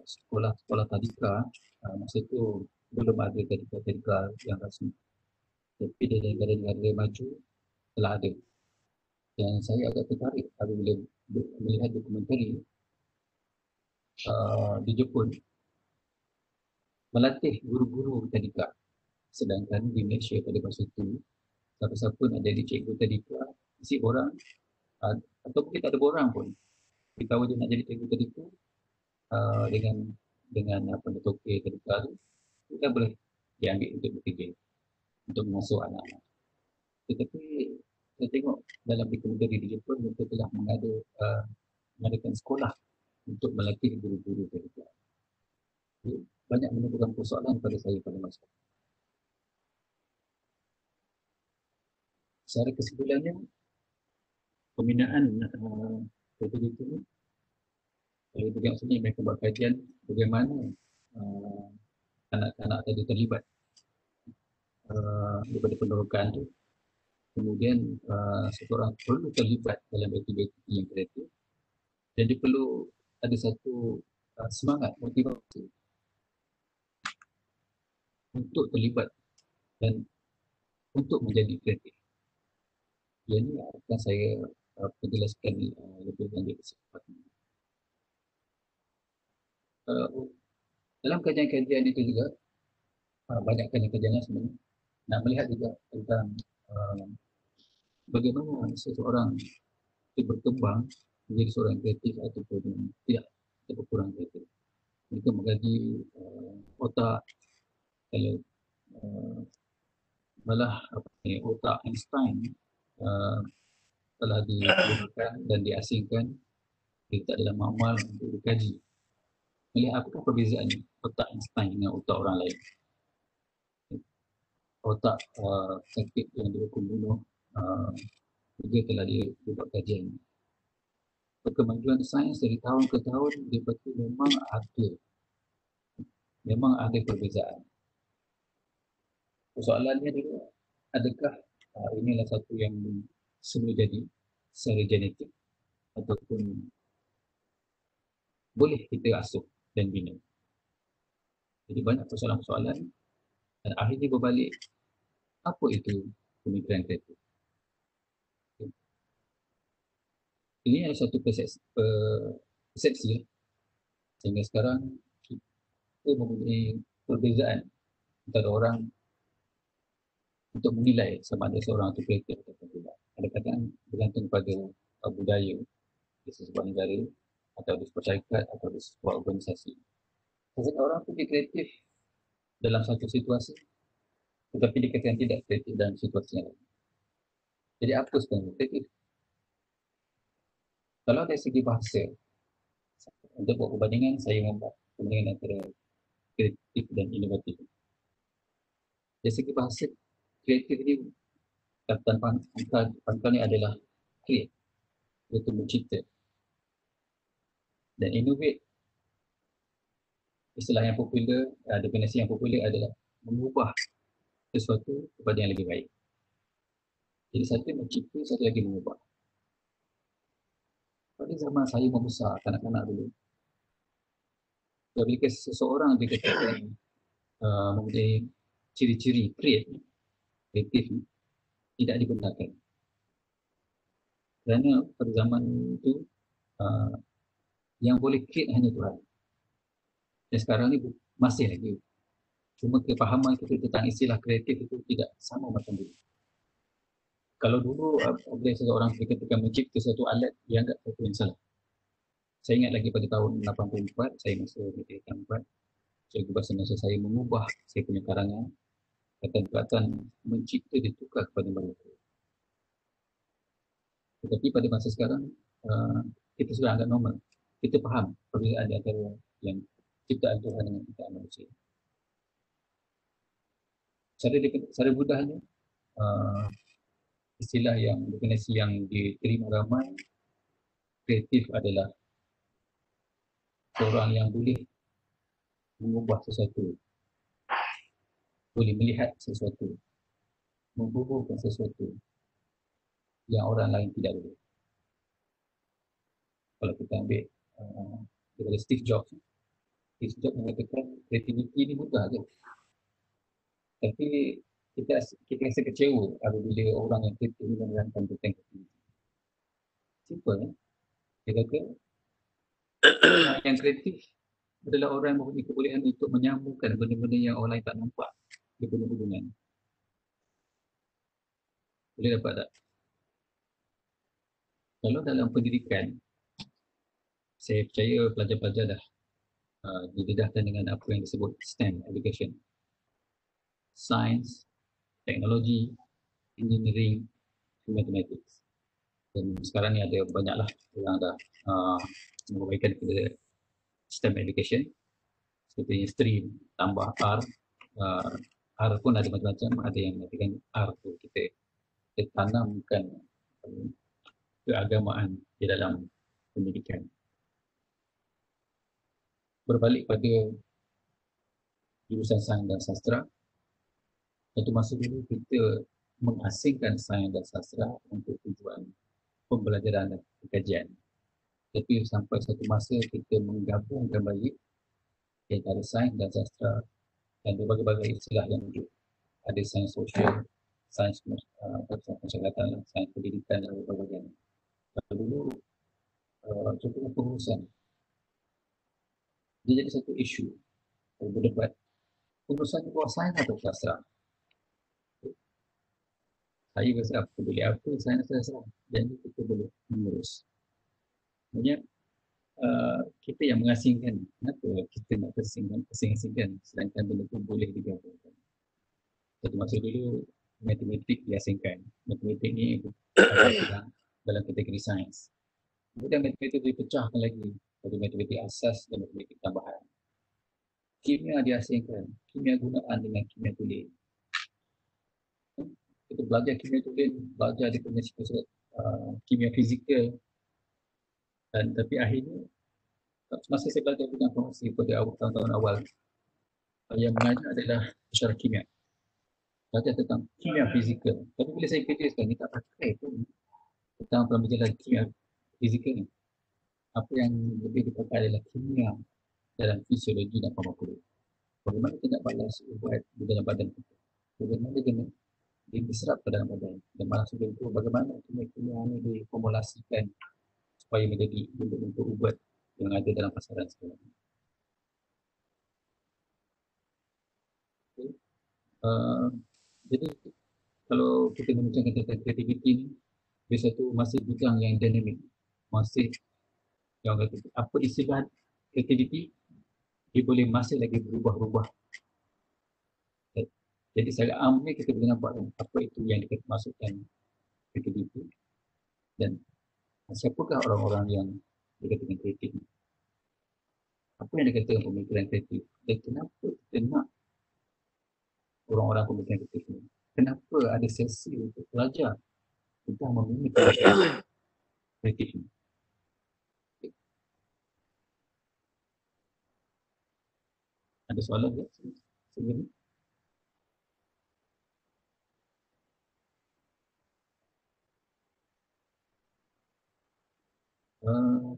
sekolah tadika, masa itu belum ada tadika yang rasmi. Tapi di negara-negara maju telah ada. Dan saya agak tertarik apabila melihat dokumentari di Jepun melatih guru-guru tadika. Sedangkan di Malaysia pada masa itu, siapa-siapa nak jadi cikgu tadika, mesti orang, atau mungkin tak ada orang pun, beritahu dia nak jadi cikgu tadika dengan apa toke tadika tu, kita boleh diambil untuk bekerja, untuk mengasuh anak-anak. Tetapi saya tengok dalam dokumentari di Jepun, mereka telah mengadakan sekolah untuk melatih guru-guru tadika. Banyak menimbulkan persoalan pada saya pada masa. Secara kesimpulannya, pembinaan kreativiti ini, kalau tengok sini mereka buat kajian bagaimana anak-anak tadi terlibat daripada pendidikan tu. Kemudian seseorang perlu terlibat dalam aktiviti yang kreatif dan dia perlu ada satu semangat, motivasi untuk terlibat dan untuk menjadi kreatif. Yang ini akan saya penjelaskan lebih lanjut kesempatan. Dalam kajian-kajian itu juga banyak kajian sebenarnya nak melihat juga tentang bagaimana seseorang itu berkembang menjadi seorang kreatif ataupun tidak berkurang kreatif. Mereka mengkaji otak, kalau malah otak Einstein telah digunakan dan diasingkan letak dalam amal untuk dikaji. Melihat apakah perbezaan otak Einstein dengan otak orang lain. Otak sakit yang dihukum bunuh juga telah dibuat kajian. Kemajuan sains dari tahun ke tahun dipati memang ada perbezaan. Persoalannya juga, adakah inilah satu yang semula jadi secara genetik ataupun boleh kita asuh dan bina. Jadi banyak persoalan-persoalan dan akhirnya berbalik, apa itu pemikiran kreatif? Ini adalah satu persepsi sehingga sekarang kita mempunyai perbezaan antara orang untuk menilai sama ada seorang itu kreatif atau tidak. Kadang-kadang bergantung pada budaya di sebuah negara atau di sebuah syarikat atau di sebuah organisasi. Sesuatu orang itu kreatif dalam satu situasi tetapi dikatakan tidak kreatif dalam situasi yang lain. Jadi apa sebenarnya kreatif? Kalau dari segi bahasa, untuk buat perbandingan, saya membuat perbandingan antara kreatif dan inovatif. Dari segi bahasa, kreatif ini, kata pangkal ini adalah create, iaitu mencipta. Dan innovate, istilah yang popular, definisi yang popular adalah mengubah sesuatu kepada yang lebih baik. Jadi satu mencipta, satu lagi mengubah. Pada zaman saya membesar, kanak-kanak dulu, apabila seseorang dikatakan mempunyai ciri-ciri kreatif tidak dibenarkan. Kerana pada zaman itu yang boleh create hanya Tuhan. Dan sekarang ni masih lagi. Cuma kefahaman kita tentang istilah kreatif itu tidak sama macam dulu. Kalau dulu apabila seseorang dikatakan mencipta satu alat, dianggap satu yang salah. Saya ingat lagi pada tahun 84, saya masuk di tahun 4, cikgu bahasa Malaysia saya mengubah saya punya karangan, kata-kata mencipta ditukar kepada mereka. Tetapi pada masa sekarang, kita sudah anggap normal. Kita faham perbezaan di antara yang ciptaan Tuhan dengan ciptaan manusia. Secara mudahnya, istilah yang definisi yang diterima ramai, kreatif adalah seorang yang boleh mengubah sesuatu, boleh melihat sesuatu, membubuhkan sesuatu, yang orang lain tidak boleh. Kalau kita ambil daripada Steve Jobs mengatakan kreativiti ni mudah je. Tapi kita rasa kecewa apabila orang yang kreatif menerangkan tentang kreativiti. Simple. Dia kata orang yang kreatif adalah orang yang mempunyai kebolehan untuk menyambungkan benda-benda yang orang lain tak nampak di hubungan. Boleh dapat tak? Kalau dalam pendidikan, saya percaya pelajar-pelajar dah didedahkan dengan apa yang disebut STEM education. Science, teknologi, engineering, mathematics. Dan sekarang ni ada banyaklah yang dah mengubahkan kepada STEM education. Seperti stream, tambah R. R pun ada macam-macam. Ada yang mengatakan R tu kita tanamkan keagamaan di dalam pendidikan. Berbalik pada jurusan sains dan sastra, satu masa dulu kita mengasingkan sains dan sastra untuk tujuan pembelajaran dan kajian. Tapi sampai satu masa kita menggabungkan balik antara sains dan sastra dan berbagai-bagai istilah yang ada sains sosial, sains masyarakat, sains pendidikan dan berbagai-bagai. Kalau dulu contohnya pengurusan, dia jadi satu isu berdebat. Pengurusan itu buat sains atau sastra? Saya rasa apa boleh apa sains sastra, jadi kita boleh mengurus. Maksudnya kita yang mengasingkan. Kenapa kita nak asing-asingkan sedangkan benda itu boleh digabungkan? Satu masa dulu matematik diasingkan. Matematik ni dalam kategori sains. Kemudian matematik dipecahkan lagi pada matematik asas dan matematik tambahan. Kimia diasingkan. Kimia gunaan dengan kimia tulen. Kita belajar kimia tulen, belajar dia punya sifat kimia fizikal. Dan tapi akhirnya semasa saya belajar bidang farmasi pada tahun-tahun awal, yang mengajar adalah secara kimia. Belajar tentang kimia fizikal. Tapi bila saya kerja sekarang ni tak pakai pun tentang pembelajaran kimia fizikal ni. Apa yang lebih dipakai adalah kimia dalam fisiologi dan farmakologi. Bagaimana kita nak balas ubat di dalam badan kita. Bagaimana dia diserap ke dalam badan. Dan malah sebelum itu bagaimana kimia ini diformulasikan supaya menjadi bentuk-bentuk ubat yang ada dalam pasaran sekarang. Okay. Jadi kalau kita membincangkan tentang kreativiti ni, dia satu masih bidang yang dinamik, masih yang apa istilah kreativiti, dia boleh masih lagi berubah-ubah. Jadi secara amnya kita boleh nampak apa itu yang kita masukkan kreativiti dan siapakah orang-orang yang dikatakan kreatif. Apa yang dikatakan pemikiran kreatif dan kenapa kita nak orang-orang pemikiran kreatif ni? Kenapa ada sesi untuk belajar tentang memiliki kreatif ni? Ada soalan tak sebelum ni?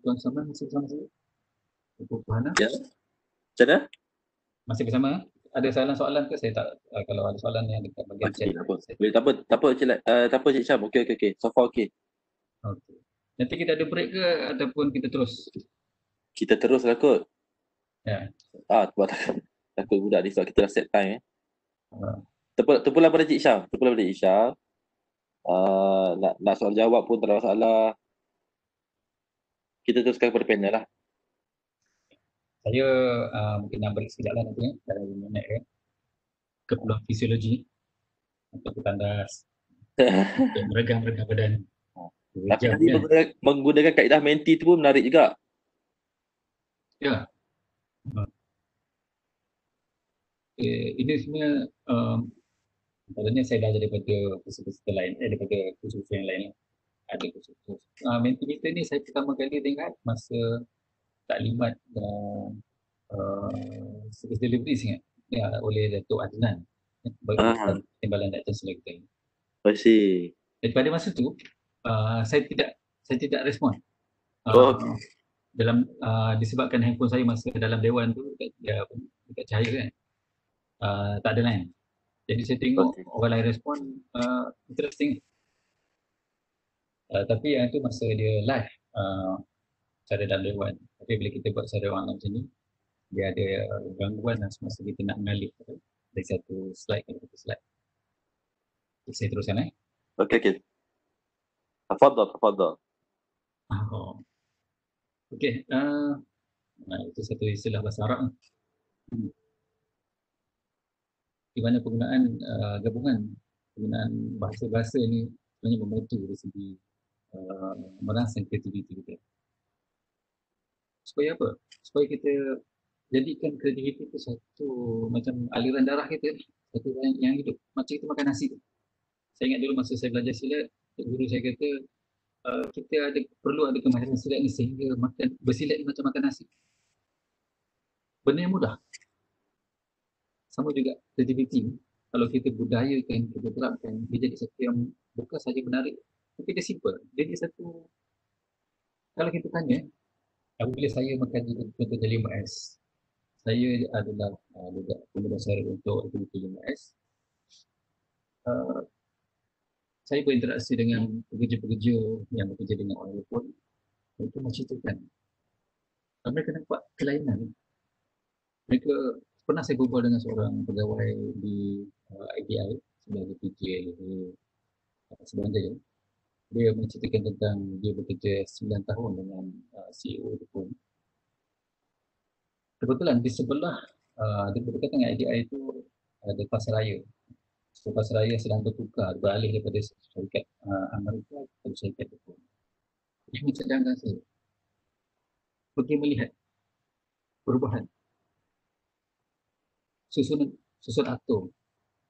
Tuan Saman masih bersama saya? Ibu Hana? Ya. Macam mana? Masih bersama? Ada soalan ke? Saya tak, kalau ada soalan yang dekat bagian chat. Tak apa Cik Syam. Okey. So far okey. Okey. Nanti kita ada break ke ataupun kita terus? Kita terus lah kot. Ya. Sebab takut budak ni sebab kita dah set time. Terpulang pada Cik Syam. Nak soal jawab pun tak ada masalah. Kita teruskan kepada panel lah. Saya mungkin nak break sekejap lah nanti dalam 5 minit ke. Ke peluang fisiologi untuk bertandas. Meregang-regang badan. Tapi tadi menggunakan kaedah menti tu pun menarik juga. Ya. Ini sebenarnya contohnya saya belajar daripada kursus-kursus lain, daripada kursus yang lain. Ada kursus. Mentimeter ni saya pertama kali dengar masa taklimat service delivery ingat oleh Datuk Adnan, timbalan Datuk Selangor. I see. Daripada masa tu saya tidak respon. Oh, Dalam disebabkan handphone saya masa dalam dewan tu dekat cahaya kan, tak ada line. Jadi saya tengok okey. orang lain respon, interesting. Tapi yang tu masa dia live secara dalam dewan. Tapi bila kita buat secara online macam ni, dia ada gangguan lah semasa kita nak mengalih dari satu slide ke satu slide. Okay, saya teruskan Okey, okey. Tafadhal, tafadhal. Oh. Okey, itu satu istilah bahasa Arab. Di mana penggunaan gabungan penggunaan bahasa-bahasa ni sebenarnya membantu dari segi merangsang kreativiti kita. Supaya apa? Supaya kita jadikan kreativiti itu satu macam aliran darah kita, satu yang hidup. Macam kita makan nasi tu. Saya ingat dulu masa saya belajar silat, guru saya kata kita perlu ada kemahiran silat ni sehingga makan bersilat ni macam makan nasi. Benda yang mudah. Sama juga kreativiti. Kalau kita budayakan, kita terapkan, dia jadi satu yang bukan saja menarik, tapi dia simple. Dia jadi satu, kalau kita tanya, apabila saya makan contohnya 5S, saya adalah juga pengguna syarat untuk aktiviti 5S. Saya berinteraksi dengan pekerja-pekerja yang bekerja dengan orang pun, mereka menceritakan. Mereka nampak kelainan. Mereka, pernah saya berbual dengan seorang pegawai di IDI, sebagai PJ di Seberang Jaya. Dia menceritakan tentang dia bekerja 9 tahun dengan CEO itu pun. Kebetulan di sebelah, dia berdekatan dengan IDI itu ada pasaraya. So, pasaraya sedang bertukar, beralih daripada syarikat Amerika ke syarikat Jepun. Dia mencadangkan saya pergi melihat perubahan susun atom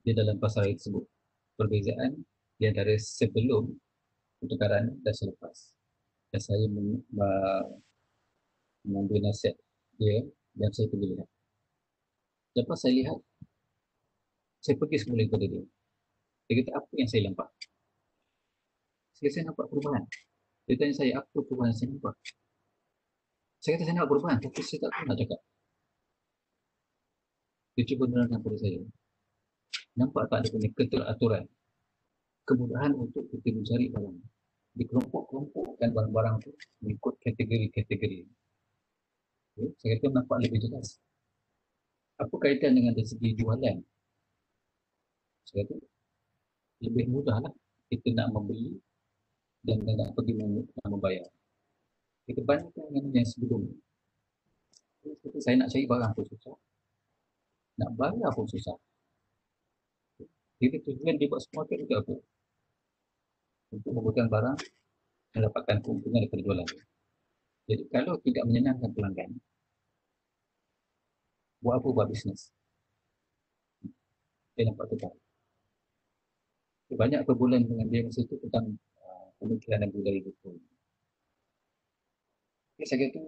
di dalam pasaraya tersebut. Perbezaan di antara sebelum pertukaran dan selepas. Dan saya mengambil nasihat dia dan saya pergi lihat. Lepas saya lihat, saya pergi semula kepada dia. Dia kata, apa yang saya nampak? Saya nampak perubahan. Dia tanya saya, apa perubahan saya nampak? Saya kata, saya nampak perubahan, tapi saya tak tahu nak cakap. Dia cuba menerangkan kepada saya. Nampak tak ada punya keteraturan? Kemudahan untuk kita mencari barang. Dikelompok-kelompokkan barang-barang itu mengikut kategori-kategori. Okay. Saya kata nampak lebih jelas. Apa kaitan dengan dari segi jualan? Saya kata, lebih mudahlah kita nak membeli dan nak pergi membayar. Kita bandingkan dengan yang sebelum. Saya nak cari barang pun susah. Nak bayar pun susah. Jadi tujuan dia buat semua itu apa? Untuk membuatkan barang, mendapatkan keuntungan daripada jualan. Jadi kalau tidak menyenangkan pelanggan, buat apa buat bisnes? Dia nampak tertarik. Banyak perbulan dengan dia masa itu tentang pemikiran dan budaya Jepun. Okay, saya kata,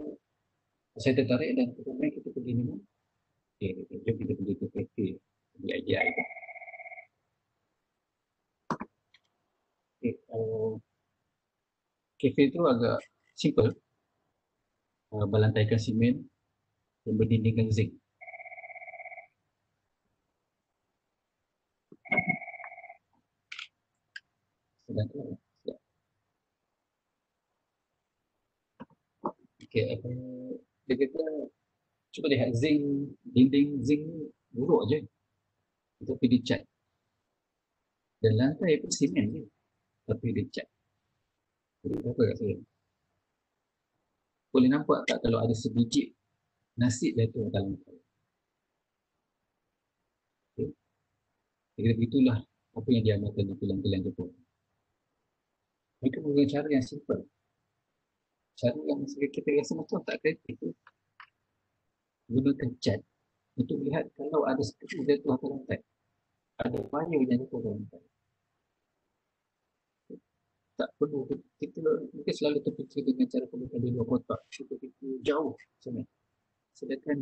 saya tertarik dan kemudian kita pergi minum. Okay, jom kita pergi ke kafe di IGI. Okay, kafe itu agak simple. Berlantaikan simen dan berdindingkan zinc. Sedangkan, okay, dia kata, cuba lihat zinc, dinding zinc buruk je. Kita pergi dicat. Dan lantai pun simen je. Tapi dicat. Jadi apa kat saya? Boleh nampak tak kalau ada sebiji nasi jatuh dalam lantai? Okay. Jadi begitulah apa yang diamalkan di filem-filem Jepun. Mereka menggunakan cara yang simple. Cara yang kita rasa macam tak kreatif. Gunakan cat untuk melihat kalau ada sekali jatuh atas lantai. Ada wire yang jatuh atas lantai. Tak perlu kita selalu terfikir dengan cara pembukaan di luar kotak. Kita fikir jauh sebenarnya. Sedangkan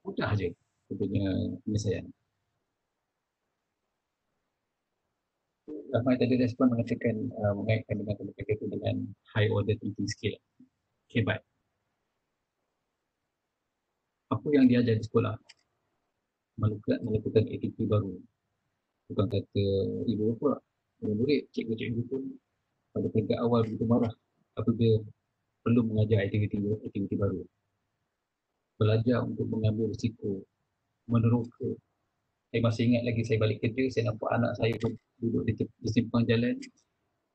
mudah je punya penyelesaian. ramai tadi respon mengatakan mengaitkan dengan mereka itu dengan high order thinking skill. Okay, baik. Apa yang diajar di sekolah? Melakukan aktiviti baru. Bukan kata ibu bapa, murid, cikgu-cikgu pun pada peringkat awal begitu marah apabila perlu mengajar aktiviti baru. Belajar untuk mengambil risiko, meneroka. Saya masih ingat lagi, saya balik kerja, saya nampak anak saya duduk di simpang jalan,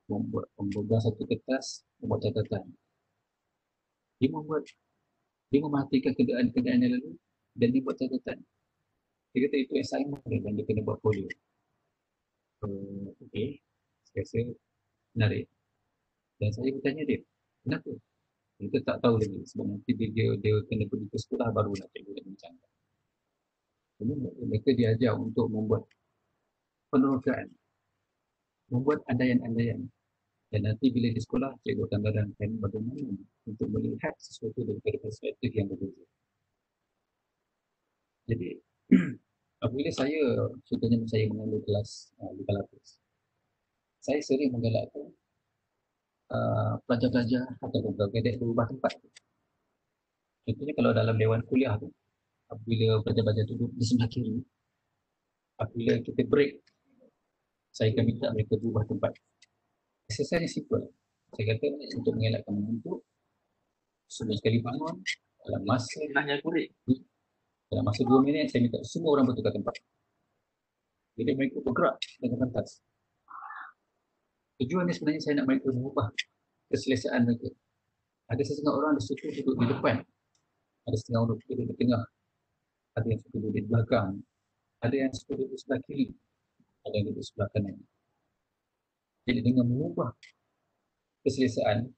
mempegang satu kertas, membuat catatan. Dia mematikan keadaan yang lalu dan dia buat catatan. Dia kata itu assignment dia dan dia kena buat folio. Okey, saya rasa menarik. Dan saya bertanya dia, kenapa? Kita tak tahu lagi sebab nanti dia kena pergi ke sekolah baru nak cikgu nak bincangkan. Jadi mereka diajar untuk membuat penerokaan, membuat andaian-andaian. Dan nanti bila di sekolah, cikgu akan menerangkan bagaimana untuk melihat sesuatu daripada perspektif yang berbeza. Jadi, apabila contohnya saya mengambil kelas lima lapis, saya sering menggalakkan pelajar-pelajar atau pelajar berubah tempat. Contohnya kalau dalam dewan kuliah tu, apabila pelajar-pelajar duduk di sebelah kiri, apabila kita break, saya akan minta mereka berubah tempat. Exercise simple. Saya kata untuk mengelakkan mengantuk, sebelum sekali bangun, dalam masa 2 minit, saya minta semua orang bertukar tempat. Jadi mereka bergerak dengan pantas. Tujuan ni sebenarnya saya nak mereka mengubah keselesaan mereka. Ada setengah orang suka duduk di depan, ada setengah orang duduk di tengah, ada yang suka duduk di belakang, ada yang suka duduk sebelah kiri, ada yang duduk sebelah kanan. Jadi dengan mengubah kebiasaan,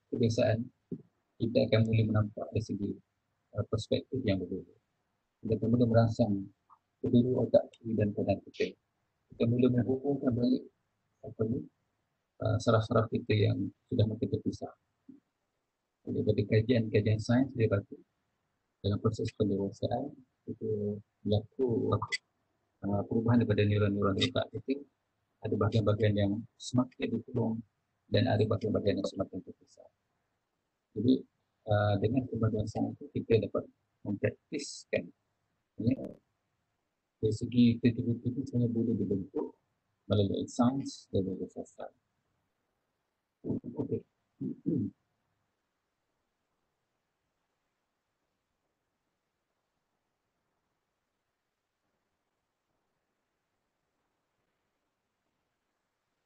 kita akan mula menampak dari segi perspektif yang berbeza. Kita mula merangsang kedua otak kiri dan kanan kita. Kita mula menghubungkan balik saraf-saraf kita yang sudah mungkin terpisah. Daripada kajian sains dia berlaku dalam proses pendewasaan itu berlaku perubahan daripada neuron-neuron otak kita. Ada bahagian-bahagian yang semakin ditolong dan ada bahagian-bahagian yang semakin terpisah. Jadi dengan kemajuan sains itu kita dapat mempraktiskan dari segi kreativiti itu sebenarnya boleh dibentuk melalui sains dan melalui sastra. Okey.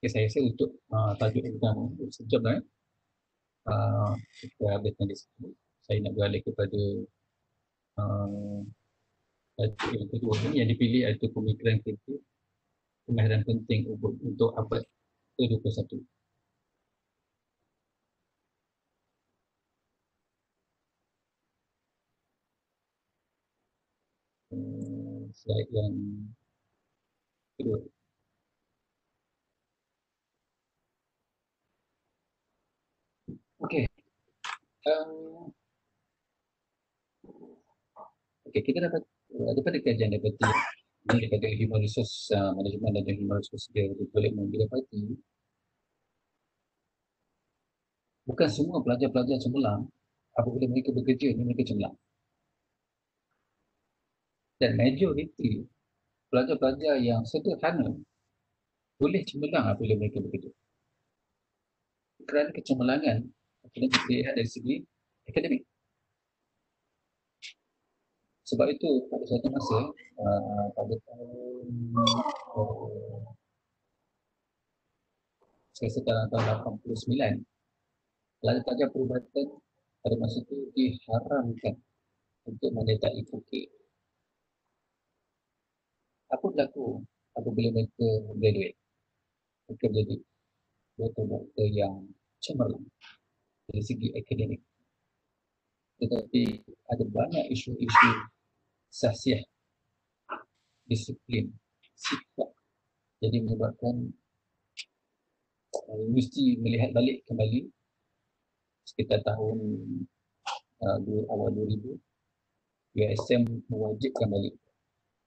Okay, saya rasa untuk tajuk utama sejam lah kita habiskan di situ. Saya nak beralih kepada tajuk yang kedua ni yang dipilih iaitu pemikiran kreatif, kemahiran penting untuk abad ke-21. Slide yang kedua. Okey. Okey, kita dapat daripada kajian daripada human resource management dan human resource development, kita dapati bukan semua pelajar-pelajar cemerlang apabila mereka bekerja ni mereka cemerlang. Dan majoriti pelajar-pelajar yang sederhana boleh cemerlang apabila mereka bekerja. Kerana kecemerlangan kita lihat dari segi akademik. Sebab itu pada suatu masa pada tahun saya rasa tahun 89, pelajar-pelajar perubatan pada masa itu diharamkan untuk menyertai Phuket. Apa berlaku apabila mereka graduate? Mereka menjadi doktor-doktor yang cemerlang dari segi akademik. Tetapi ada banyak isu-isu sahsiah, disiplin, sikap. Jadi menyebabkan mesti melihat balik kembali sekitar tahun awal 2000, USM mewajibkan balik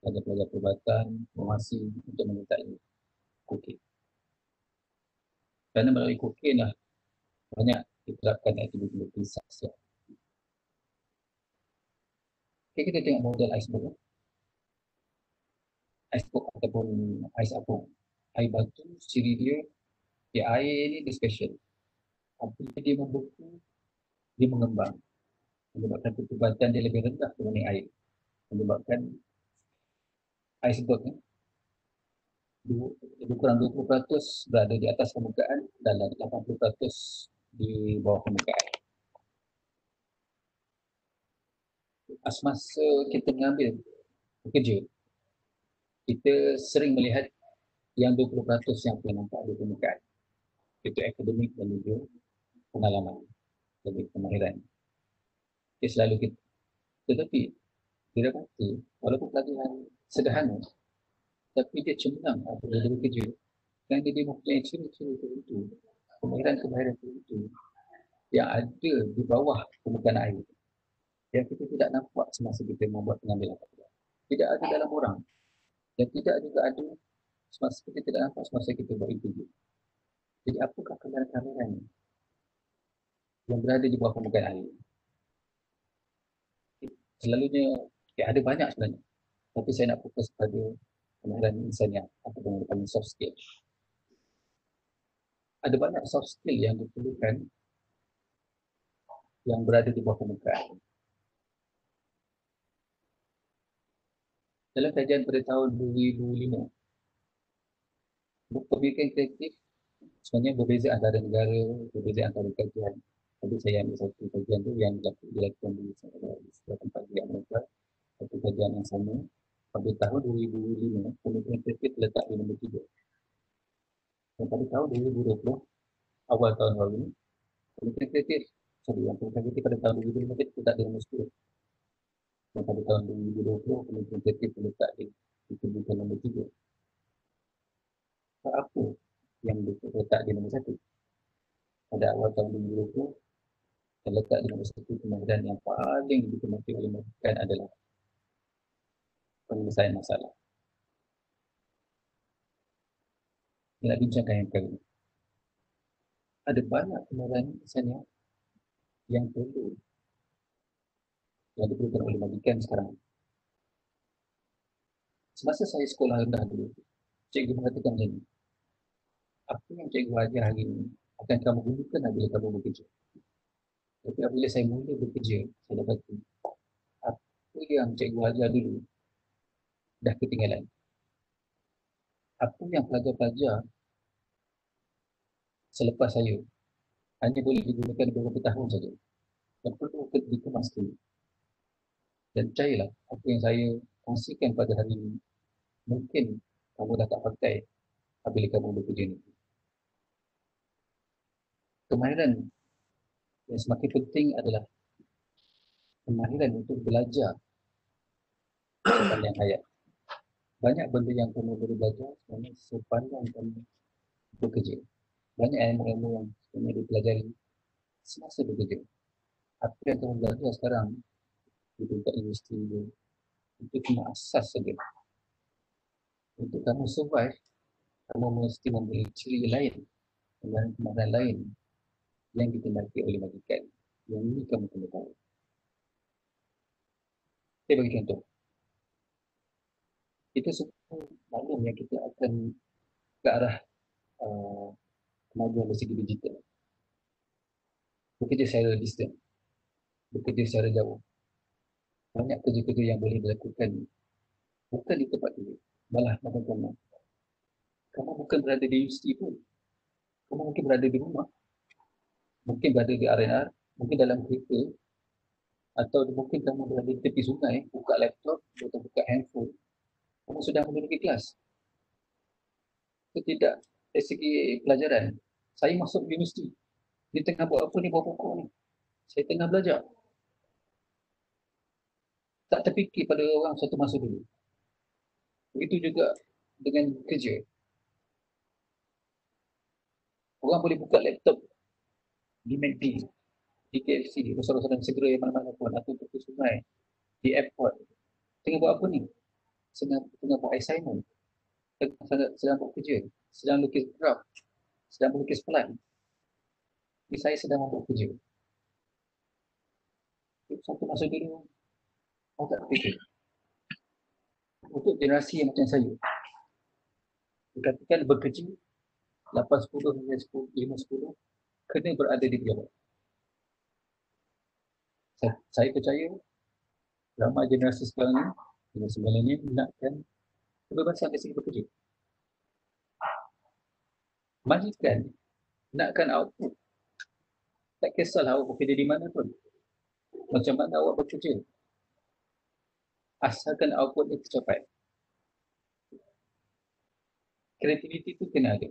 pelajar-pelajar perubatan, farmasi untuk menyertai Phuket. Kerana melalui kokain lah banyak diterapkan aktiviti seks. Okay, kita tengok model iceberg. Iceberg ataupun ais apung. Air batu, ciri dia air ni dia special. Apabila dia membeku, dia mengembang. Menyebabkan ketubatan dia lebih rendah dibanding air. Menyebabkan iceberg ni lebih kurang 20% berada di atas permukaan dan 80% di bawah permukaan. Semasa kita mengambil bekerja, kita sering melihat yang 20% yang kita nampak di permukaan. Itu akademik dan juga pengalaman dan kemahiran. Dia selalu kita. Tetapi dia dapati walaupun pelajaran sederhana, tapi dia cemerlang apabila dia bekerja. Dan dia mempunyai ciri-ciri tertentu, kemahiran-kemahiran tertentu yang ada di bawah permukaan air yang kita tidak nampak semasa kita membuat pengambilan. Tidak ada dalam orang dan tidak juga ada semasa kita tidak nampak semasa kita buat interview. Jadi apakah kemahiran-kemahiran yang berada di bawah permukaan air? Selalunya ada banyak sebenarnya, tapi saya nak fokus pada kemahiran insaniah atau dengan soft skill. Ada banyak soft skill yang diperlukan yang berada di bawah permukaan. Dalam kajian pada tahun 2005, pemikiran kreatif sebenarnya berbeza antara negara, berbeza antara kajian. Jadi saya ambil satu kajian tu yang dilakukan di sebuah tempat di Amerika, satu kajian yang sama. Pada tahun 2005, pemikiran kreatif terletak di nombor 3. Dan pada tahun 2020, awal tahun baru ini, pemikiran kreatif pada tahun 2005 terletak di nombor 10. Dan pada tahun 2020, pemikiran kreatif terletak di kedudukan nombor 3. Apa yang terletak di nombor 1? Pada awal tahun 2020, terletak di nombor 1 kemahiran yang paling dikenali oleh masyarakat adalah penyelesaian masalah. Kita nak bincangkan yang kali ini. Ada banyak kemahiran misalnya yang perlu yang diperlukan oleh majikan sekarang. Semasa saya sekolah rendah dulu, cikgu mengatakan macam ni, apa yang cikgu ajar hari ini akan kamu gunakan apabila kamu bekerja. Tapi apabila saya mula bekerja, saya dapati apa yang cikgu ajar dulu dah ketinggalan. Apa yang pelajar-pelajar selepas saya hanya boleh digunakan beberapa tahun saja. Dan perlu dikemas dulu. Dan percayalah, apa yang saya kongsikan pada hari ini, mungkin kamu dah tak pakai apabila kamu bekerja ni. Kemahiran yang semakin penting adalah kemahiran untuk belajar sepanjang hayat. Banyak benda yang kamu boleh belajar sebenarnya sepanjang kamu bekerja. Banyak ilmu-ilmu yang sebenarnya dipelajari semasa bekerja. Apa yang kamu belajar sekarang di tingkat universiti itu cuma asas saja. Untuk kamu survive, kamu mesti memberi ciri lain dan kemahiran lain yang ditindaki oleh majikan. Yang ini kamu kena tahu. Saya bagi contoh. Kita semua maklum yang kita akan ke arah kemajuan dari segi digital. Bekerja secara distant. Bekerja secara jauh. Banyak kerja-kerja yang boleh dilakukan bukan di tempat ini. Malah macam-macam. Kamu bukan berada di universiti pun. Kamu mungkin berada di rumah. Mungkin berada di R&R. Mungkin dalam kereta. Atau mungkin kamu berada di tepi sungai. Buka laptop atau buka handphone. Kamu sudah memiliki kelas. Itu tidak dari segi pelajaran. Saya masuk universiti. Dia tengah buat apa ni, buat pokok ni. Saya tengah belajar. Tak terfikir pada orang satu masa dulu. Begitu juga dengan kerja. Orang boleh buka laptop di McD, di KFC, di restoran-restoran segera yang mana-mana pun, atau di sungai, di airport. Tengah buat apa ni? Tengah buat assignment. Sedang buat kerja. Sedang lukis draft. sedang melukis pelan. Tapi saya sedang membuat kerja. Satu masa dulu, saya tak fikir. Untuk generasi yang macam saya, dikatakan bekerja 8-10 hingga 5-10, kena berada di pejabat. Saya percaya ramai generasi sekarang ni, generasi milenial nakkan kebebasan dari segi bekerja. Majikan nakkan output. Tak kisahlah awak bekerja di mana pun. Macam mana awak bekerja. Asalkan output ni tercapai. Kreativiti tu kena ada.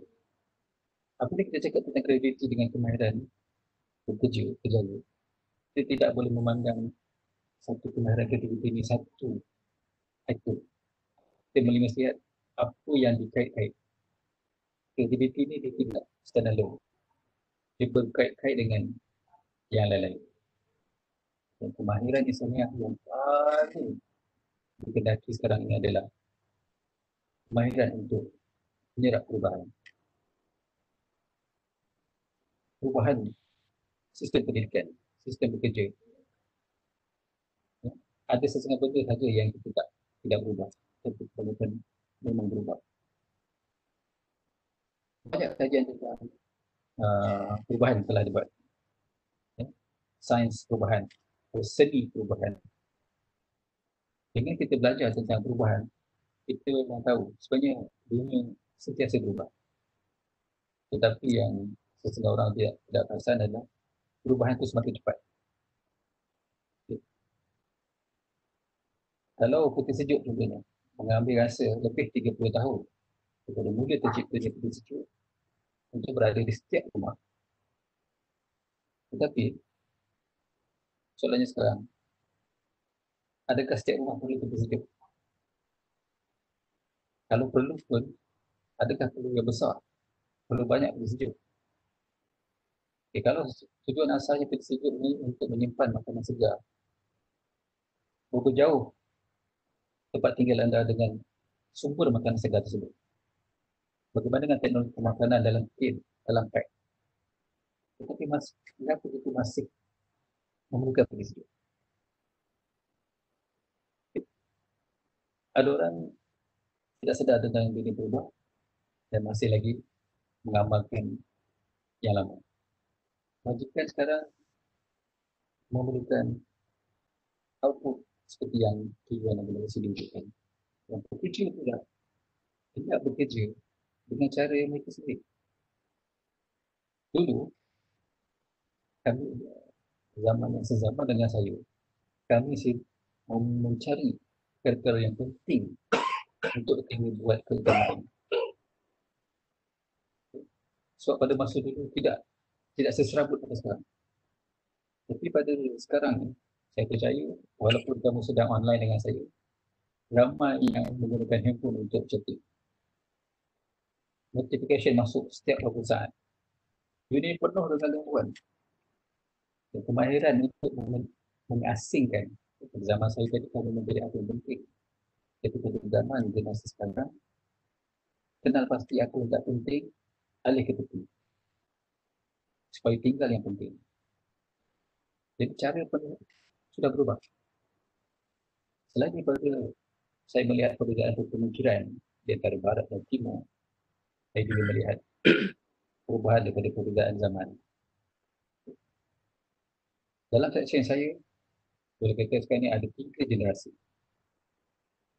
Apabila kita cakap tentang kreativiti dengan kemahiran bekerja, kerjaya, kita tidak boleh memandang satu kemahiran kreativiti ini satu item. Kita mesti lihat apa yang dikait-kait. Kreativiti ini dia tidak standalone. Dia berkait-kait dengan yang lain-lain. Dan kemahiran insaniah yang paling dikendaki sekarang ini adalah kemahiran untuk menyerap perubahan. Perubahan sistem pendidikan, sistem bekerja. Ada sesetengah benda saja yang kita tidak berubah. Tapi kebanyakan memang berubah. Banyak kajian tentang perubahan telah dibuat. Sains perubahan, seni perubahan. Dengan kita belajar tentang perubahan, kita memang tahu sebenarnya dunia sentiasa berubah. Tetapi yang sesetengah orang tidak perasan adalah perubahan itu semakin cepat. Kalau putih sejuk contohnya, mengambil rasa lebih 30 tahun daripada mula terciptanya putih sejuk untuk berada di setiap rumah. Tetapi soalannya sekarang, adakah setiap rumah perlu putih sejuk? Kalau perlu pun, adakah perlu yang besar? Perlu banyak putih sejuk? Kalau tujuan asalnya putih sejuk ini untuk menyimpan makanan segar, berapa jauh tempat tinggal anda dengan sumber makanan segar tersebut? Bagaimana dengan teknologi pemakanan dalam tin, dalam pack? Tetapi kenapa itu masih memerlukan putih sejuk? Ada orang tidak sedar tentang dunia berubah dan masih lagi mengamalkan yang lama. Majikan sekarang memerlukan output seperti yang tujuan yang boleh diwujudkan. Yang bekerja pula tidak bekerja dengan cara yang mereka sendiri. Dulu, kami zaman yang sezaman dengan saya, kami mencari perkara yang penting untuk kami buat keagamaan. Sebab pada masa dulu tidak seserabut pada sekarang. Tapi pada sekarang ni, saya percaya walaupun kamu sedang online dengan saya, ramai yang menggunakan handphone untuk chatting. Notification masuk setiap beberapa saat. Dunia penuh dengan gangguan. Dan kemahiran untuk mengasingkan. Pada zaman saya tadi, kalau menjadi apa yang penting. Ketika di zaman generasi sekarang, kenal pasti apa yang tak penting, alih ke tepi. Supaya tinggal yang penting. Jadi cara pun sudah berubah. Selain daripada saya melihat perbezaan pemikiran di antara barat dan timur, saya juga melihat perubahan daripada perbezaan zaman. Dalam section saya, boleh kata sekarang ni ada 3 generasi.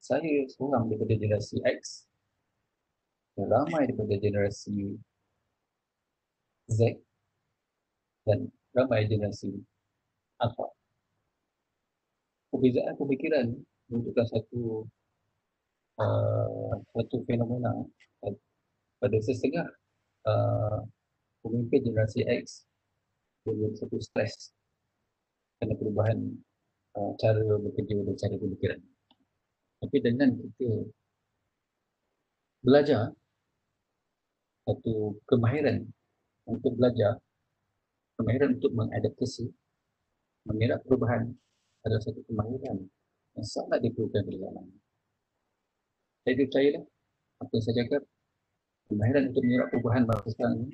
Saya seorang daripada generasi X, dan ramai daripada generasi Z, dan ramai generasi Alpha. Perbezaan pemikiran menunjukkan satu fenomena pada setengah pemimpin generasi X menjadi satu stres kerana perubahan cara bekerja dan cara pemikiran. Tapi dengan kita belajar satu kemahiran untuk belajar, kemahiran untuk mengadaptasi, menyerap perubahan adalah satu kemahiran yang sangat diperlukan pada zaman. Saya percayalah apa yang saya cakap, kemahiran untuk menyerap perubahan masa sekarang ini